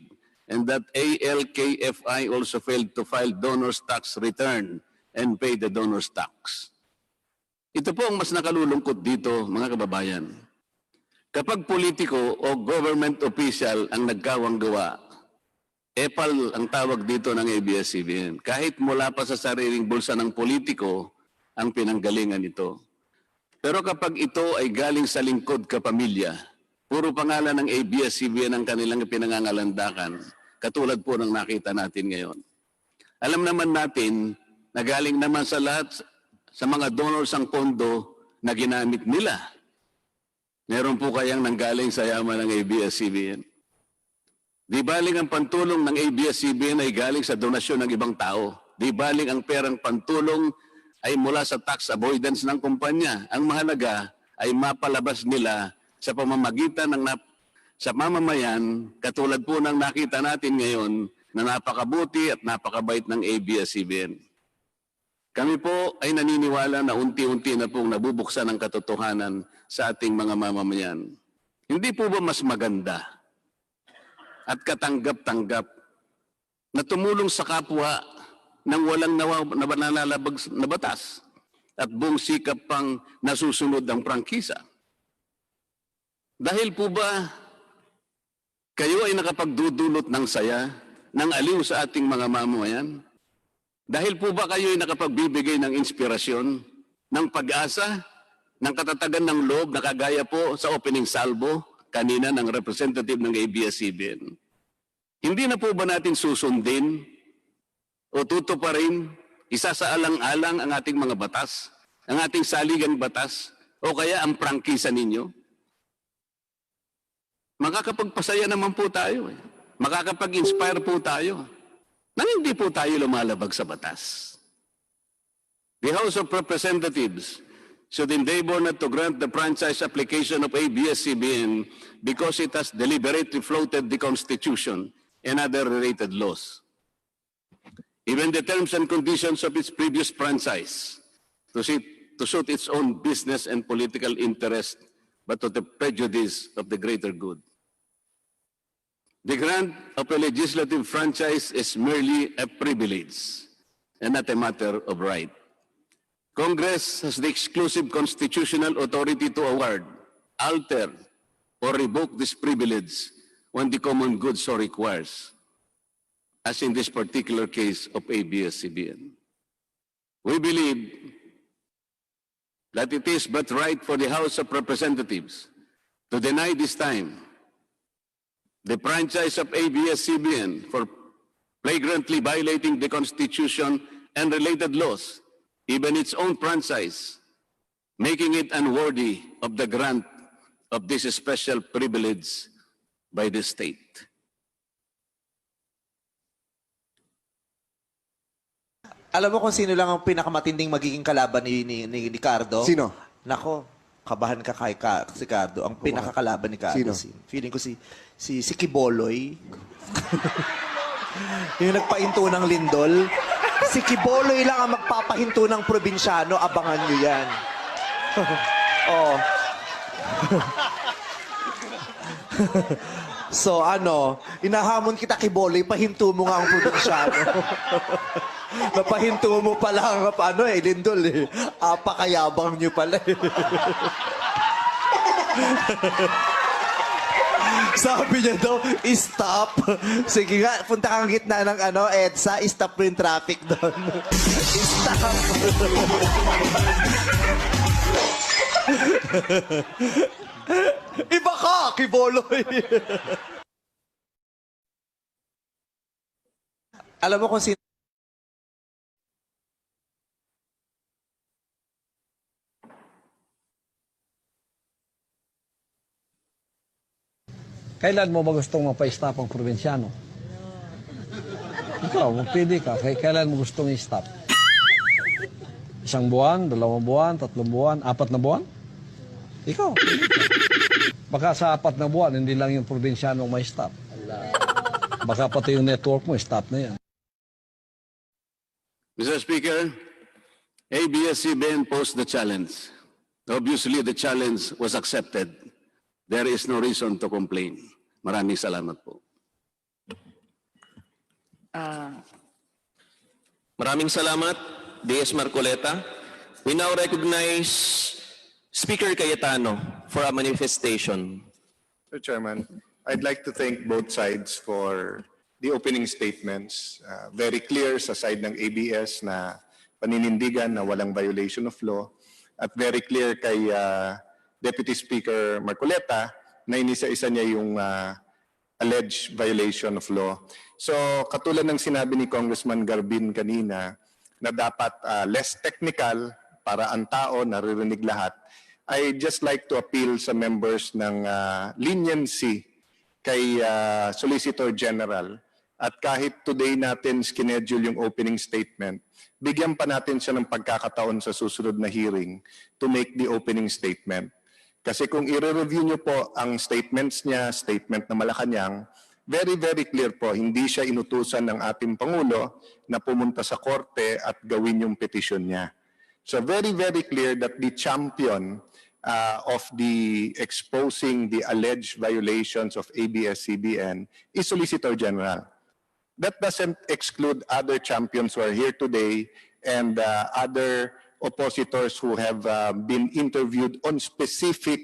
and that ALKFI also failed to file donor's tax return and pay the donor's tax. Ito po ang mas nakalulungkot dito, mga kababayan. Kapag politiko o government official ang nagkawang gawa, epal ang tawag dito ng ABS-CBN. Kahit mula pa sa sariling bulsa ng politiko ang pinanggalingan ito. Pero kapag ito ay galing sa lingkod kapamilya, puro pangalan ng ABS-CBN ang kanilang pinangangalandakan, katulad po ng nakita natin ngayon. Alam naman natin na galing naman sa lahat, sa mga donors ang pondo na ginamit nila. Meron po kayang nanggaling sa yaman ng ABS-CBN. Di baling ang pantulong ng ABS-CBN ay galing sa donasyon ng ibang tao. Di baling ang perang pantulong ay mula sa tax avoidance ng kumpanya. Ang mahalaga ay mapalabas nila sa pamamagitan ng sa mamamayan, katulad po ng nakita natin ngayon na napakabuti at napakabait ng ABS-CBN. Kami po ay naniniwala na unti-unti na pong nabubuksan ang katotohanan sa ating mga mamamayan. Hindi po ba mas maganda at katanggap-tanggap na tumulong sa kapwa ng walang nalalabag na batas at buong sikap pang nasusunod ang prangkisa? Dahil po ba kayo ay nakapagdudulot ng saya, ng aliw sa ating mga mamamayan? Dahil po ba kayo ay nakapagbibigay ng inspirasyon, ng pag-asa, ng katatagan ng loob na kagaya po sa opening salvo kanina ng representative ng ABS-CBN? Hindi na po ba natin susundin o tutuparin Isasaalang-alang ang ating mga batas, ang ating saligan batas, o kaya ang prangkisa ninyo? Makakapagpasaya naman po tayo. Makakapag-inspire po tayo. Nang hindi po tayo lumalabag sa batas. The House of Representatives should endeavor not to grant the franchise application of ABS-CBN because it has deliberately floated the Constitution and other related laws. Even the terms and conditions of its previous franchise to suit its own business and political interest, but to the prejudice of the greater good. The grant of a legislative franchise is merely a privilege and not a matter of right. Congress has the exclusive constitutional authority to award, alter, or revoke this privilege when the common good so requires, as in this particular case of ABS-CBN. We believe that it is but right for the House of Representatives to deny this time the franchise of ABS-CBN for flagrantly violating the Constitution and related laws, even its own franchise, making it unworthy of the grant of this special privilege by the state. Alam mo kung sino lang ang pinakamatinding magiging kalaban ni Cardo? Sino? Nako, kabahan ka kay si Cardo. Ang pinakakalaban ni Cardo. Feeling ko si Kiboloy. Yung nagpahinto ng lindol. Si Kiboloy lang ang magpapahinto ng probinsyano. Abangan nyo yan. Oh. So inahamon kita Kiboloy, pahinto mo nga ang probinsyano. Napahinto mo pala ang lindol eh. Apakayabang nyo pala eh. Sabi niya daw, stop. Sige nga, punta kang gitna ng EDSA, stop mo yung traffic doon. Stop. Iba ka, Kiboloy. Alam mo kung sino Kailan mo ba gustong mapa-stop ang probinsyano? Ikaw, magpili ka. Kailan mo gustong i-stop? 1 buwan, 2 buwan, 3 buwan, 4 na buwan? Ikaw. Baka sa 4 na buwan, hindi lang yung probinsyano may stop. Baka pati yung network mo, stop na yan. Mr. Speaker, ABS-CBN posed the challenge. Obviously, the challenge was accepted. There is no reason to complain. Maraming salamat po. Maraming salamat, DS Marcoleta. We now recognize Speaker Cayetano for a manifestation. Mr. Chairman, I'd like to thank both sides for the opening statements. Very clear sa side ng ABS na paninindigan na walang violation of law, at very clear kay Deputy Speaker Marcoleta na inisa-isa niya yung alleged violation of law. So katulad ng sinabi ni Congressman Garbin kanina na dapat less technical para ang tao naririnig lahat, I just like to appeal sa members ng leniency kay Solicitor General, at kahit today natin schedule yung opening statement, bigyan pa natin siya ng pagkakataon sa susunod na hearing to make the opening statement. Kasi kung i-review nyo po ang statements niya, statement na Malacanang, very, very clear po, hindi siya inutusan ng ating Pangulo na pumunta sa korte at gawin yung petition niya. So very, very clear that the champion of the exposing the alleged violations of ABS-CBN is Solicitor General. That doesn't exclude other champions who are here today and other oppositors who have been interviewed on specific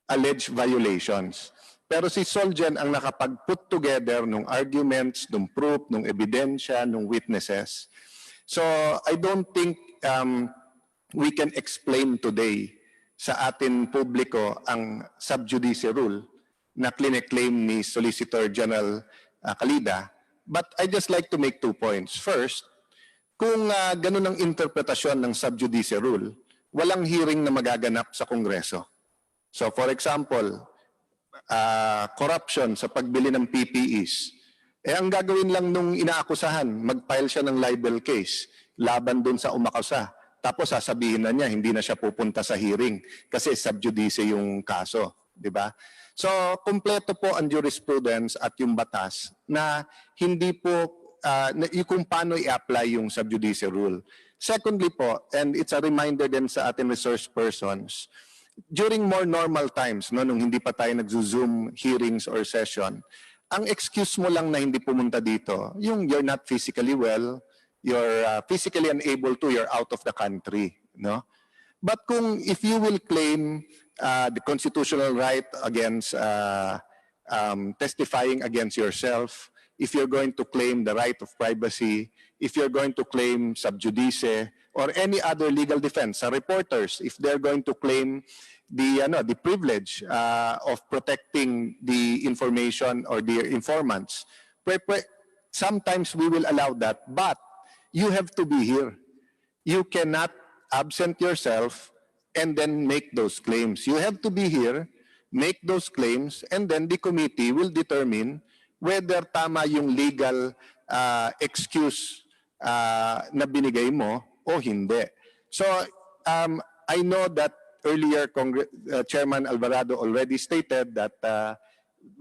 alleged violations. Pero si Solgen ang nakapag-put together ng arguments, ng proof, ng ebidensya, ng witnesses. So I don't think we can explain today sa atin publiko ang sub judice rule na claim ni Solicitor General Calida. But I just like to make 2 points. First, Kung ganun ang interpretasyon ng sub judice rule, walang hearing na magaganap sa Kongreso. So for example, corruption sa pagbili ng PPEs, ang gagawin lang nung inaakusahan, mag-file siya ng libel case laban dun sa umakusa. Tapos sasabihin na niya, hindi na siya pupunta sa hearing kasi sub judice yung kaso. Di ba? So, kumpleto po ang jurisprudence at yung batas na hindi po, kung paano i-apply yung sub judice rule. Secondly po, and it's a reminder din sa ating resource persons, during more normal times, no, nung hindi pa tayo nag-zoom hearings or session, ang excuse mo lang na hindi pumunta dito, yung you're not physically well, you're physically unable to, you're out of the country. No? But if you will claim the constitutional right against testifying against yourself, if you're going to claim the right of privacy, if you're going to claim sub judice, or any other legal defense, reporters, if they're going to claim the privilege of protecting the information or the informants, sometimes we will allow that, but you have to be here. You cannot absent yourself and then make those claims. You have to be here, make those claims, and then the committee will determine whether tama yung legal excuse na binigay mo o hindi. So, I know that earlier Chairman Alvarado already stated that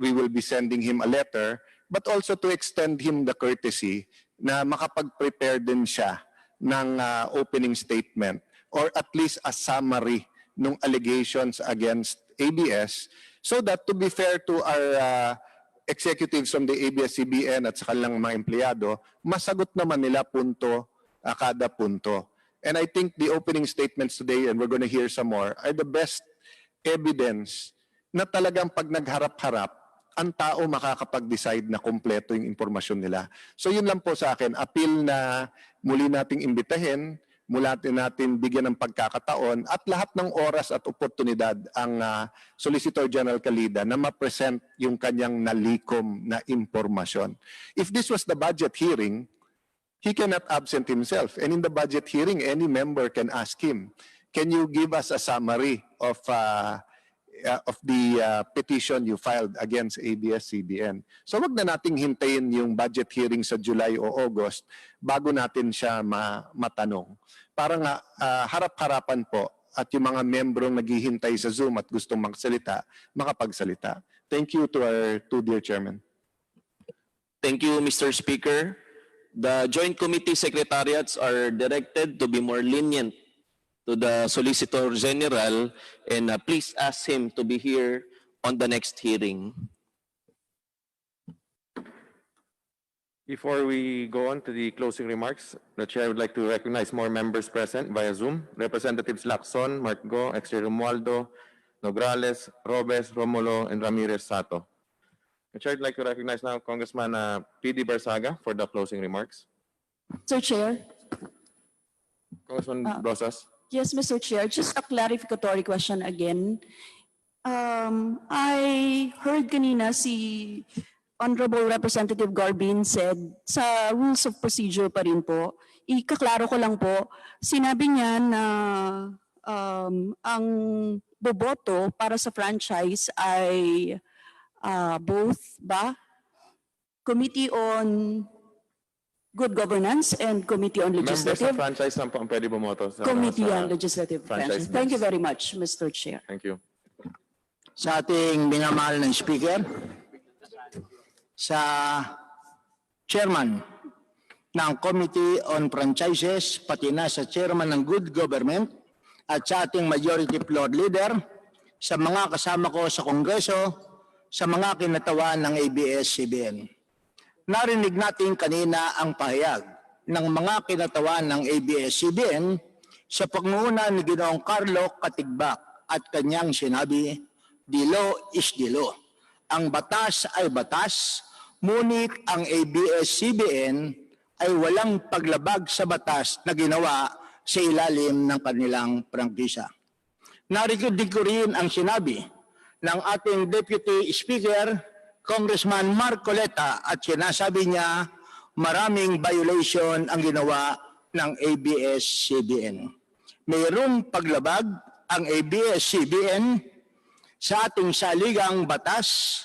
we will be sending him a letter, but also to extend him the courtesy na makapag-prepare din siya ng opening statement or at least a summary ng allegations against ABS so that, to be fair to our executives from the ABS-CBN at sa kanilang mga empleyado, masagot naman nila punto kada punto. And I think the opening statements today, and we're going to hear some more, are the best evidence na talagang pag nagharap-harap, ang tao makakapag-decide na kumpleto yung impormasyon nila. So yun lang po sa akin, appeal na muli nating imbitahin, mula natin bigyan ng pagkakataon at lahat ng oras at oportunidad ang Solicitor General Calida na ma-present yung kanyang nalikom na impormasyon. If this was the budget hearing, he cannot absent himself. And in the budget hearing, any member can ask him, can you give us a summary of the petition you filed against ABS-CBN? So wag na nating hintayin yung budget hearing sa July o August bago natin siya matanong. Para nga harap-harapan po at yung mga membrong naghihintay sa Zoom at gustong magsalita, makapagsalita. Thank you to our two dear chairmen. Thank you, Mr. Speaker. The Joint Committee Secretariats are directed to be more lenient to the Solicitor General, and please ask him to be here on the next hearing. Before we go on to the closing remarks, the Chair would like to recognize more members present via Zoom. Representatives Lacson, Marco, Exter Romualdo, Nograles, Robes, Romulo, and Ramirez Sato. The Chair would like to recognize now Congressman P.D. Barsaga for the closing remarks. Sir Chair. Congressman Rosas. Yes, Mr. Chair. Just a clarificatory question again. I heard kanina si Honorable Representative Garbin said sa rules of procedure pa rin po. Ikaklaro ko lang po, sinabi niya na ang boboto para sa franchise ay both Committee on Good Governance and Committee on Legislative. Members sa franchise lang po ang pwede bumoto sa Committee on Legislative franchise. Thank you very much, Mr. Chair. Thank you. Sa ating minamahal ng Speaker, sa Chairman ng Committee on Franchises, pati na sa Chairman ng Good Government at sa ating Majority Floor Leader, sa mga kasama ko sa Kongreso, sa mga kinatawan ng ABS-CBN. Narinig natin kanina ang pahayag ng mga kinatawan ng ABS-CBN sa pangunguna ni Ginoong Carlo Katigbak at kanyang sinabi, the law is the law. Ang batas ay batas, ngunit ang ABS-CBN ay walang paglabag sa batas na ginawa sa ilalim ng kanilang prangkisa. Narinig ko rin ang sinabi ng ating Deputy Speaker, Congressman Marcoleta, at sinasabi niya maraming violation ang ginawa ng ABS-CBN. Mayroong paglabag ang ABS-CBN sa ating saligang batas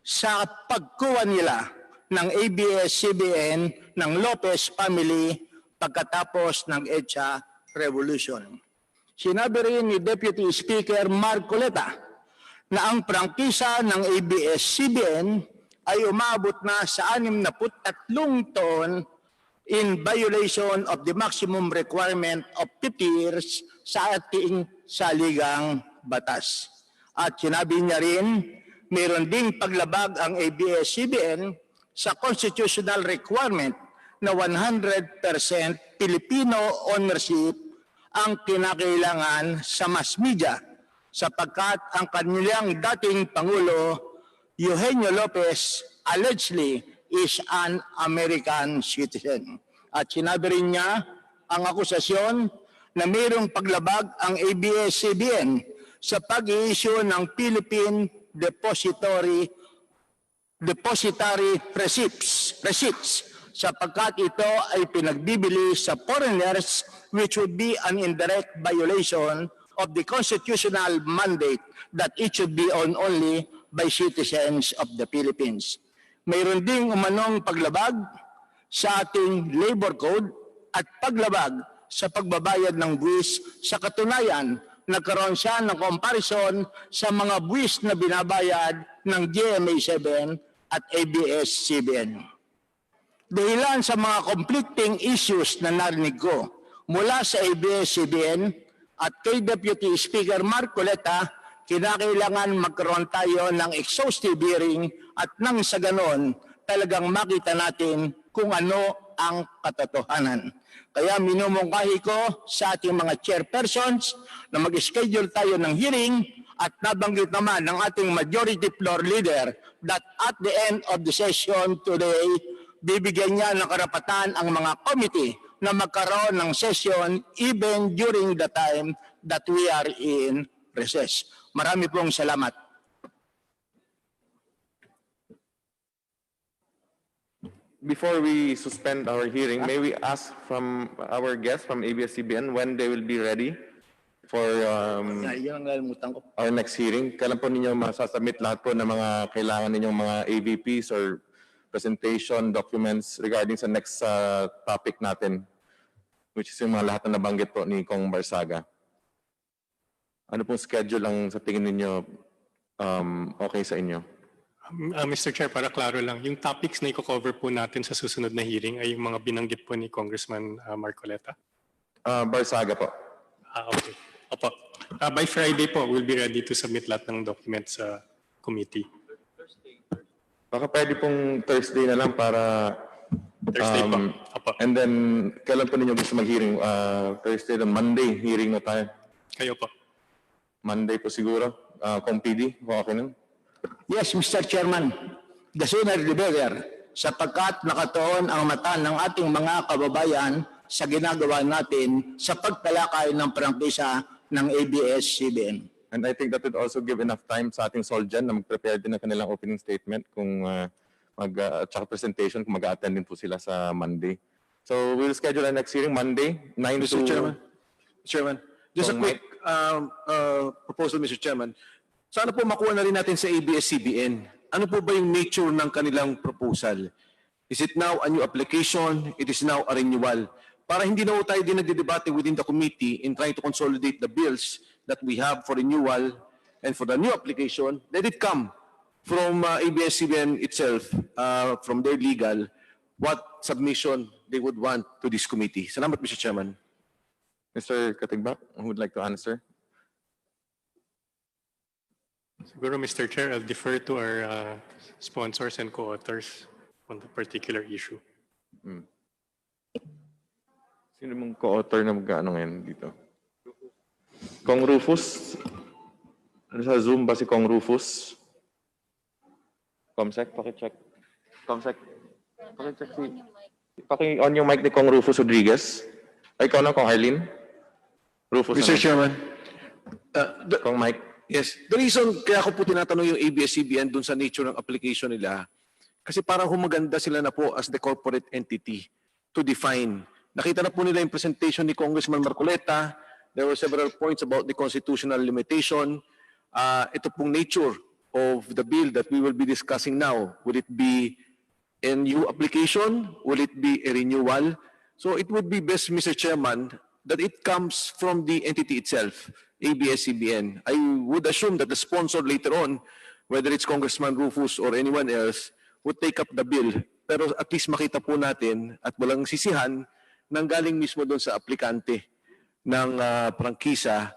sa pagkuha nila ng ABS-CBN ng Lopez family pagkatapos ng EDSA Revolution. Sinabi rin ni Deputy Speaker Marcoleta na ang prangkisa ng ABS-CBN ay umabot na sa 63 taon in violation of the maximum requirement of 50 years sa ating saligang batas. At sinabi niya rin, mayroon ding paglabag ang ABS-CBN sa constitutional requirement na 100% Filipino ownership ang kinakailangan sa mass media sapagkat ang kanilang dating Pangulo, Eugenio Lopez, allegedly is an American citizen. At sinabi rin niya ang akusasyon na mayroong paglabag ang ABS-CBN sa pag-i-issue ng Philippine Depository receipts sapagkat ito ay pinagbibili sa foreigners which would be an indirect violation of the constitutional mandate that it should be owned only by citizens of the Philippines. Mayroon ding umanong paglabag sa ating labor code at paglabag sa pagbabayad ng buwis. Sa katunayan, nagkaroon siya ng comparison sa mga buwis na binabayad ng GMA7 at ABS-CBN. Dahilan sa mga conflicting issues na narinig ko mula sa ABS-CBN at kay Deputy Speaker Marcoleta, kinakailangan magkaroon tayo ng exhaustive hearing at nang sa ganon talagang makita natin kung ano ang katotohanan. Kaya minumungkahi ko sa ating mga chairpersons na mag-schedule tayo ng hearing at nabanggit naman ng ating majority floor leader that at the end of the session today, bibigyan niya ng karapatan ang mga committee na magkaroon ng session even during the time that we are in recess. Marami pong salamat. Before we suspend our hearing, may we ask from our guests from ABS-CBN when they will be ready for our next hearing? Kailan po ninyo masasubmit lahat po ng mga kailangan ninyong mga AVPs or presentation documents regarding sa next topic natin, which is yung mga lahat na nabanggit po ni Kong Barsaga? Ano pong schedule lang sa tingin ninyo okay sa inyo? Mr. Chair, para klaro lang, yung topics na i-cover po natin sa susunod na hearing ay yung mga binanggit po ni Congressman Marcoleta? Barsaga po. Okay. Opo. By Friday po, we'll be ready to submit lahat ng documents sa committee. Baka pwede pong Thursday na lang para... Thursday po. Opo. And then, kailan po ninyo gusto mag-hearing? Thursday, then Monday, hearing na tayo. Kayo po. Monday po siguro. Kung PD, okay nun? Yes, Mr. Chairman. The sooner the better, sapagkat nakatuon ang mata ng ating mga kababayan sa ginagawa natin sa pagtalakay ng prangkisa ng ABS-CBN. And I think that would also give enough time sa ating Soljan na mag-prepare din ng kanilang opening statement kung tsaka presentation kung mag-attend din po sila sa Monday. So we'll schedule our next hearing Monday, 9 Mr. to... Chairman, just a quick proposal, Mr. Chairman. Sana po makuha na rin natin sa ABS-CBN. Ano po ba yung nature ng kanilang proposal? Is it now a new application? It is now a renewal? Para hindi na tayo din nagdidebate within the committee in trying to consolidate the bills that we have for renewal and for the new application, let it come from ABS-CBN itself, from their legal, what submission they would want to this committee. Salamat, Mr. Chairman. Mr. Katigbak, who would like to answer? Siguro, Mr. Chair, I'll defer to our sponsors and co-authors on the particular issue. Sino mong co-author na mag-ano ngayon dito? Kong Rufus? Ano sa Zoom ba si Kong Rufus? Comsec, pakicheck. Comsec, pakicheck si... Paki-on yung mic ni Kong Rufus Rodriguez. Ay, ikaw na, Kong Arlene? Rufus. Mr. Chairman. Kong Mike. Yes. The reason kaya ko po tinatanong yung ABS-CBN dun sa nature ng application nila, kasi parang humaganda sila na po as the corporate entity to define Nakita na po nila yung presentation ni Congressman Marcoleta. There were several points about the constitutional limitation. Ito pong nature of the bill that we will be discussing now. Will it be a new application? Will it be a renewal? So it would be best, Mr. Chairman, that it comes from the entity itself, ABS-CBN. I would assume that the sponsor later on, whether it's Congressman Rufus or anyone else, would take up the bill. Pero at least makita po natin at walang sisihan nang galing mismo doon sa aplikante ng prangkisa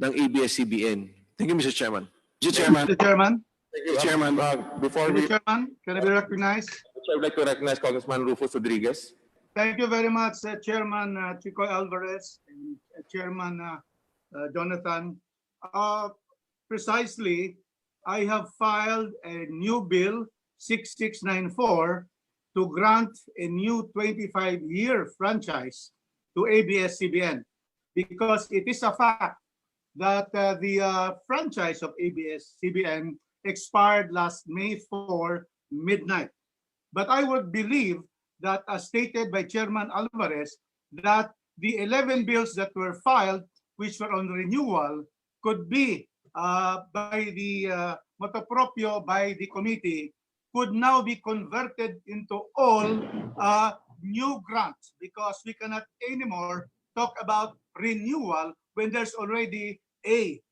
ng ABS-CBN. Thank you, Mr. Chairman. Mr. Chairman. Thank you, Chairman. Before we, Chairman, can I be recognized? I would like to recognize Congressman Rufus Rodriguez. Thank you very much, Chairman Chico Alvarez and Chairman Jonathan. Precisely, I have filed a new bill, 6694, to grant a new 25-year franchise to ABS-CBN because it is a fact that the franchise of ABS-CBN expired last May 4, midnight. But I would believe that, as stated by Chairman Alvarez, that the 11 bills that were filed, which were on renewal, could be by the motu proprio by the committee, could now be converted into all new grants, because we cannot anymore talk about renewal when there's already a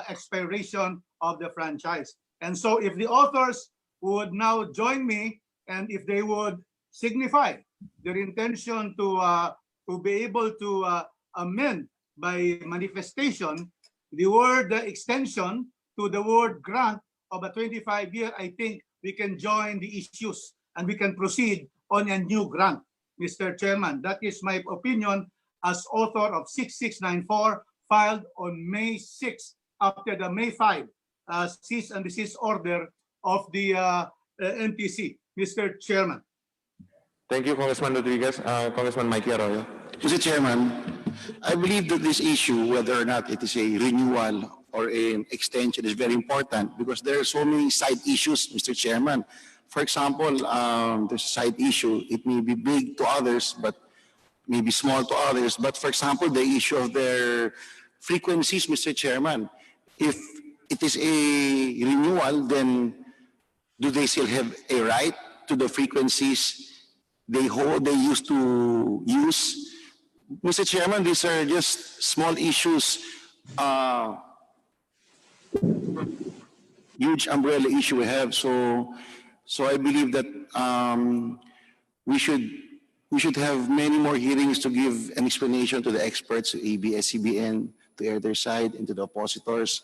expiration of the franchise. And so if the authors would now join me, and if they would signify their intention to be able to amend by manifestation the word extension to the word grant of a 25-year, I think we can join the issues and we can proceed on a new grant, Mr. Chairman. That is my opinion as author of 6694, filed on May 6 after the May 5 cease and desist order of the NTC, Mr. Chairman. Thank you, Congressman Rodriguez. Congressman Mikey Arroyo. Mr. Chairman, I believe that this issue, whether or not it is a renewal or an extension, is very important because there are so many side issues, Mr. Chairman. For example, there's a side issue. It may be big to others, but may be small to others. But for example, the issue of their frequencies, Mr. Chairman. If it is a renewal, then do they still have a right to the frequencies they used to use? Mr. Chairman, these are just small issues, huge umbrella issue we have. So I believe that we should have many more hearings to give an explanation to the experts, to ABS-CBN, to air their side, and to the oppositors.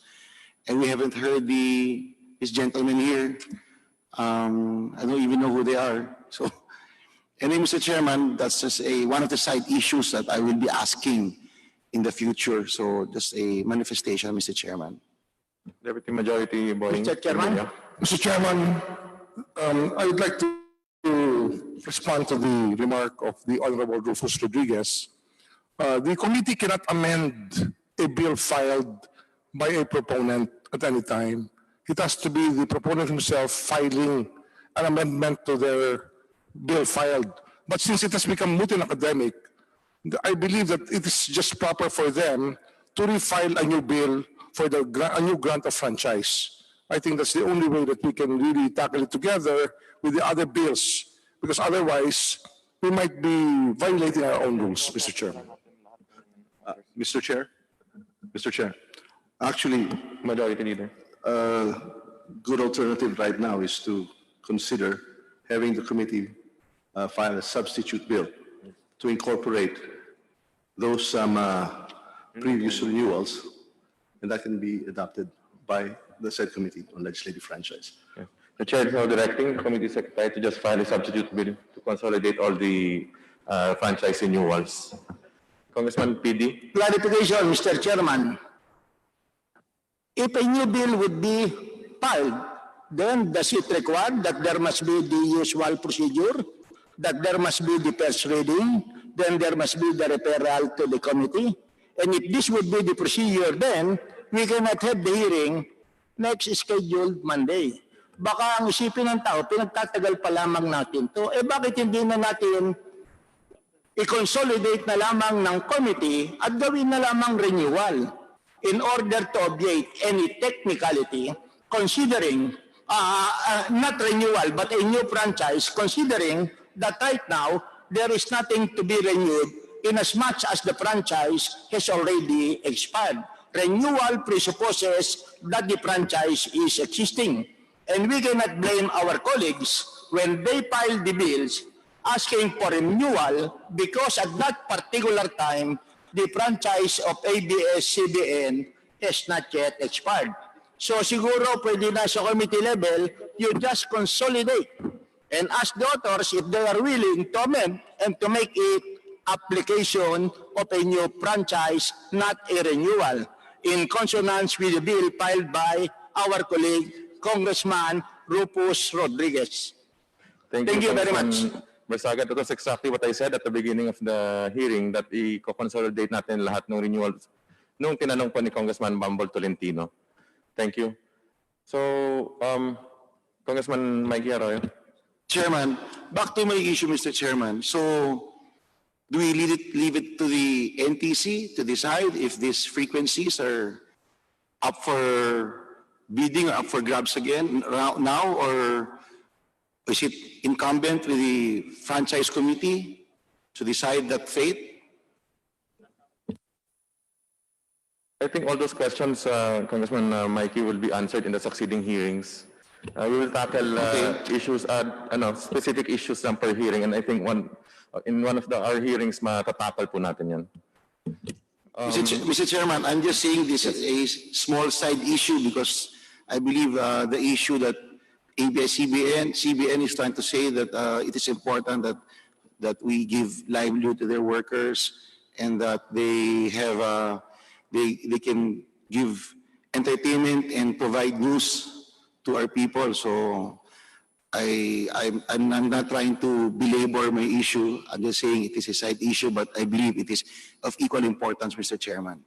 And we haven't heard these gentlemen here. I don't even know who they are. So. Anyway, Mr. Chairman, that's just one of the side issues that I will be asking in the future. So just a manifestation, Mr. Chairman. Deputy Majority Boying. Mr. Chairman. Mr. Chairman, I would like to respond to the remark of the Honorable Rufus Rodriguez. The committee cannot amend a bill filed by a proponent at any time. It has to be the proponent himself filing an amendment to their bill filed. But since it has become moot and academic, I believe that it is just proper for them to refile a new bill for a new grant of franchise. I think that's the only way that we can really tackle it together with the other bills, because otherwise we might be violating our own rules, Mr. Chairman. Mr. Chair, actually, Majority Leader. Good alternative right now is to consider having the committee file a substitute bill to incorporate those previous renewals, and that can be adopted by the said committee on legislative franchise. Okay. The chair is now directing the committee secretary to just file a substitute bill to consolidate all the franchise renewals. Congressman PD. Clarification, Mr. Chairman. If a new bill would be filed, then does it require that there must be the usual procedure, that there must be the first reading, then there must be the referral to the committee? And if this would be the procedure, then we cannot have the hearing next scheduled Monday. Baka ang isipin ng tao, pinagtatagal pa lamang natin to. Bakit hindi na natin i-consolidate na lamang ng committee at gawin na lamang renewal in order to obviate any technicality, considering not renewal but a new franchise, considering that right now there is nothing to be renewed in as much as the franchise has already expired. Renewal presupposes that the franchise is existing, and we cannot blame our colleagues when they file the bills asking for renewal because at that particular time, the franchise of ABS-CBN has not yet expired. So siguro pwede na sa committee level, you just consolidate and ask the authors if they are willing to amend and to make it application of a new franchise, not a renewal, in consonance with the bill filed by our colleague, Congressman Rufus Rodriguez. Thank you very much. Bersagat, that was exactly what I said at the beginning of the hearing, that i-consolidate natin lahat ng renewals nung tinanong po ni Congressman Bumble Tolentino. Thank you. So, Congressman Mikey Arroyo. Chairman, back to my issue, Mr. Chairman. So, do we leave it to the NTC to decide if these frequencies are up for bidding or up for grabs again now, or is it incumbent with the franchise committee to decide that fate? I think all those questions, Congressman Mikey, will be answered in the succeeding hearings. We will tackle issues, specific issues lang per hearing, and I think in one of our hearings, matatakal po natin yan. Mr. Chairman, I'm just saying this as a small side issue because I believe the issue that CBN is trying to say that it is important that we give livelihood to their workers and that they have they can give entertainment and provide news to our people. So I'm not trying to belabor my issue. I'm just saying it is a side issue, but I believe it is of equal importance, Mr. Chairman.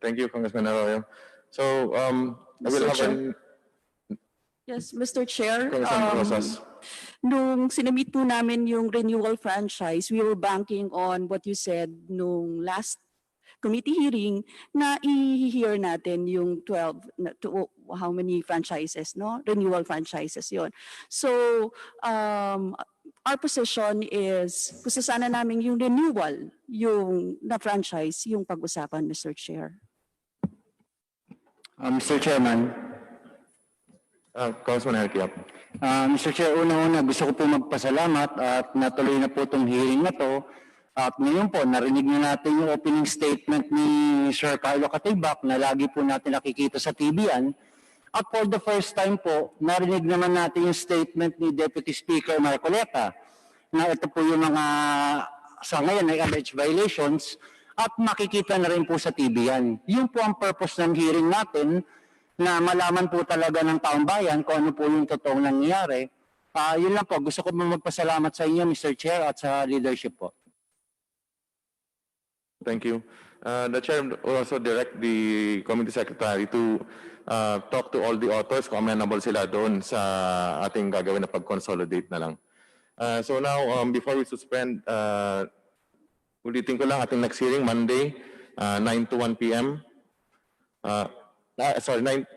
Thank you, Congressman Arroyo. So I will have Yes, Mr. Chair. Rosas. Nung sinamit po namin yung renewal franchise, we were banking on what you said nung last committee hearing na i-hear natin yung 12, how many franchises, no? Renewal franchises yon. So, our position is, gusto sana namin yung renewal, yung na franchise, yung pag-usapan, Mr. Chair. Mr. Chairman. Congressman Elkiap. Mr. Chair, una-una gusto ko po magpasalamat at natuloy na po itong hearing na to. At ngayon po, narinig na natin yung opening statement ni Sir Carlo Catibak na lagi po natin nakikita sa TVN. At for the first time po, narinig naman natin yung statement ni Deputy Speaker Marcoleta na ito po yung mga sa ngayon ay alleged violations at makikita na rin po sa TVN. Yun po ang purpose ng hearing natin, na malaman po talaga ng taong bayan kung ano po yung totoong nangyayari. Yun lang po. Gusto ko magpasalamat sa inyo, Mr. Chair, at sa leadership po. Thank you. The Chair will also direct the Committee Secretary to talk to all the authors kung amenable sila doon sa ating gagawin na pag-consolidate na lang. So now, before we suspend, ulitin ko lang ating next hearing, Monday, 9 to 1 p.m. 9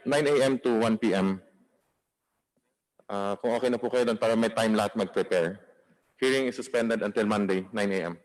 a.m. to 1 p.m. Kung okay na po kayo doon para may time lahat mag-prepare. Hearing is suspended until Monday, 9 a.m.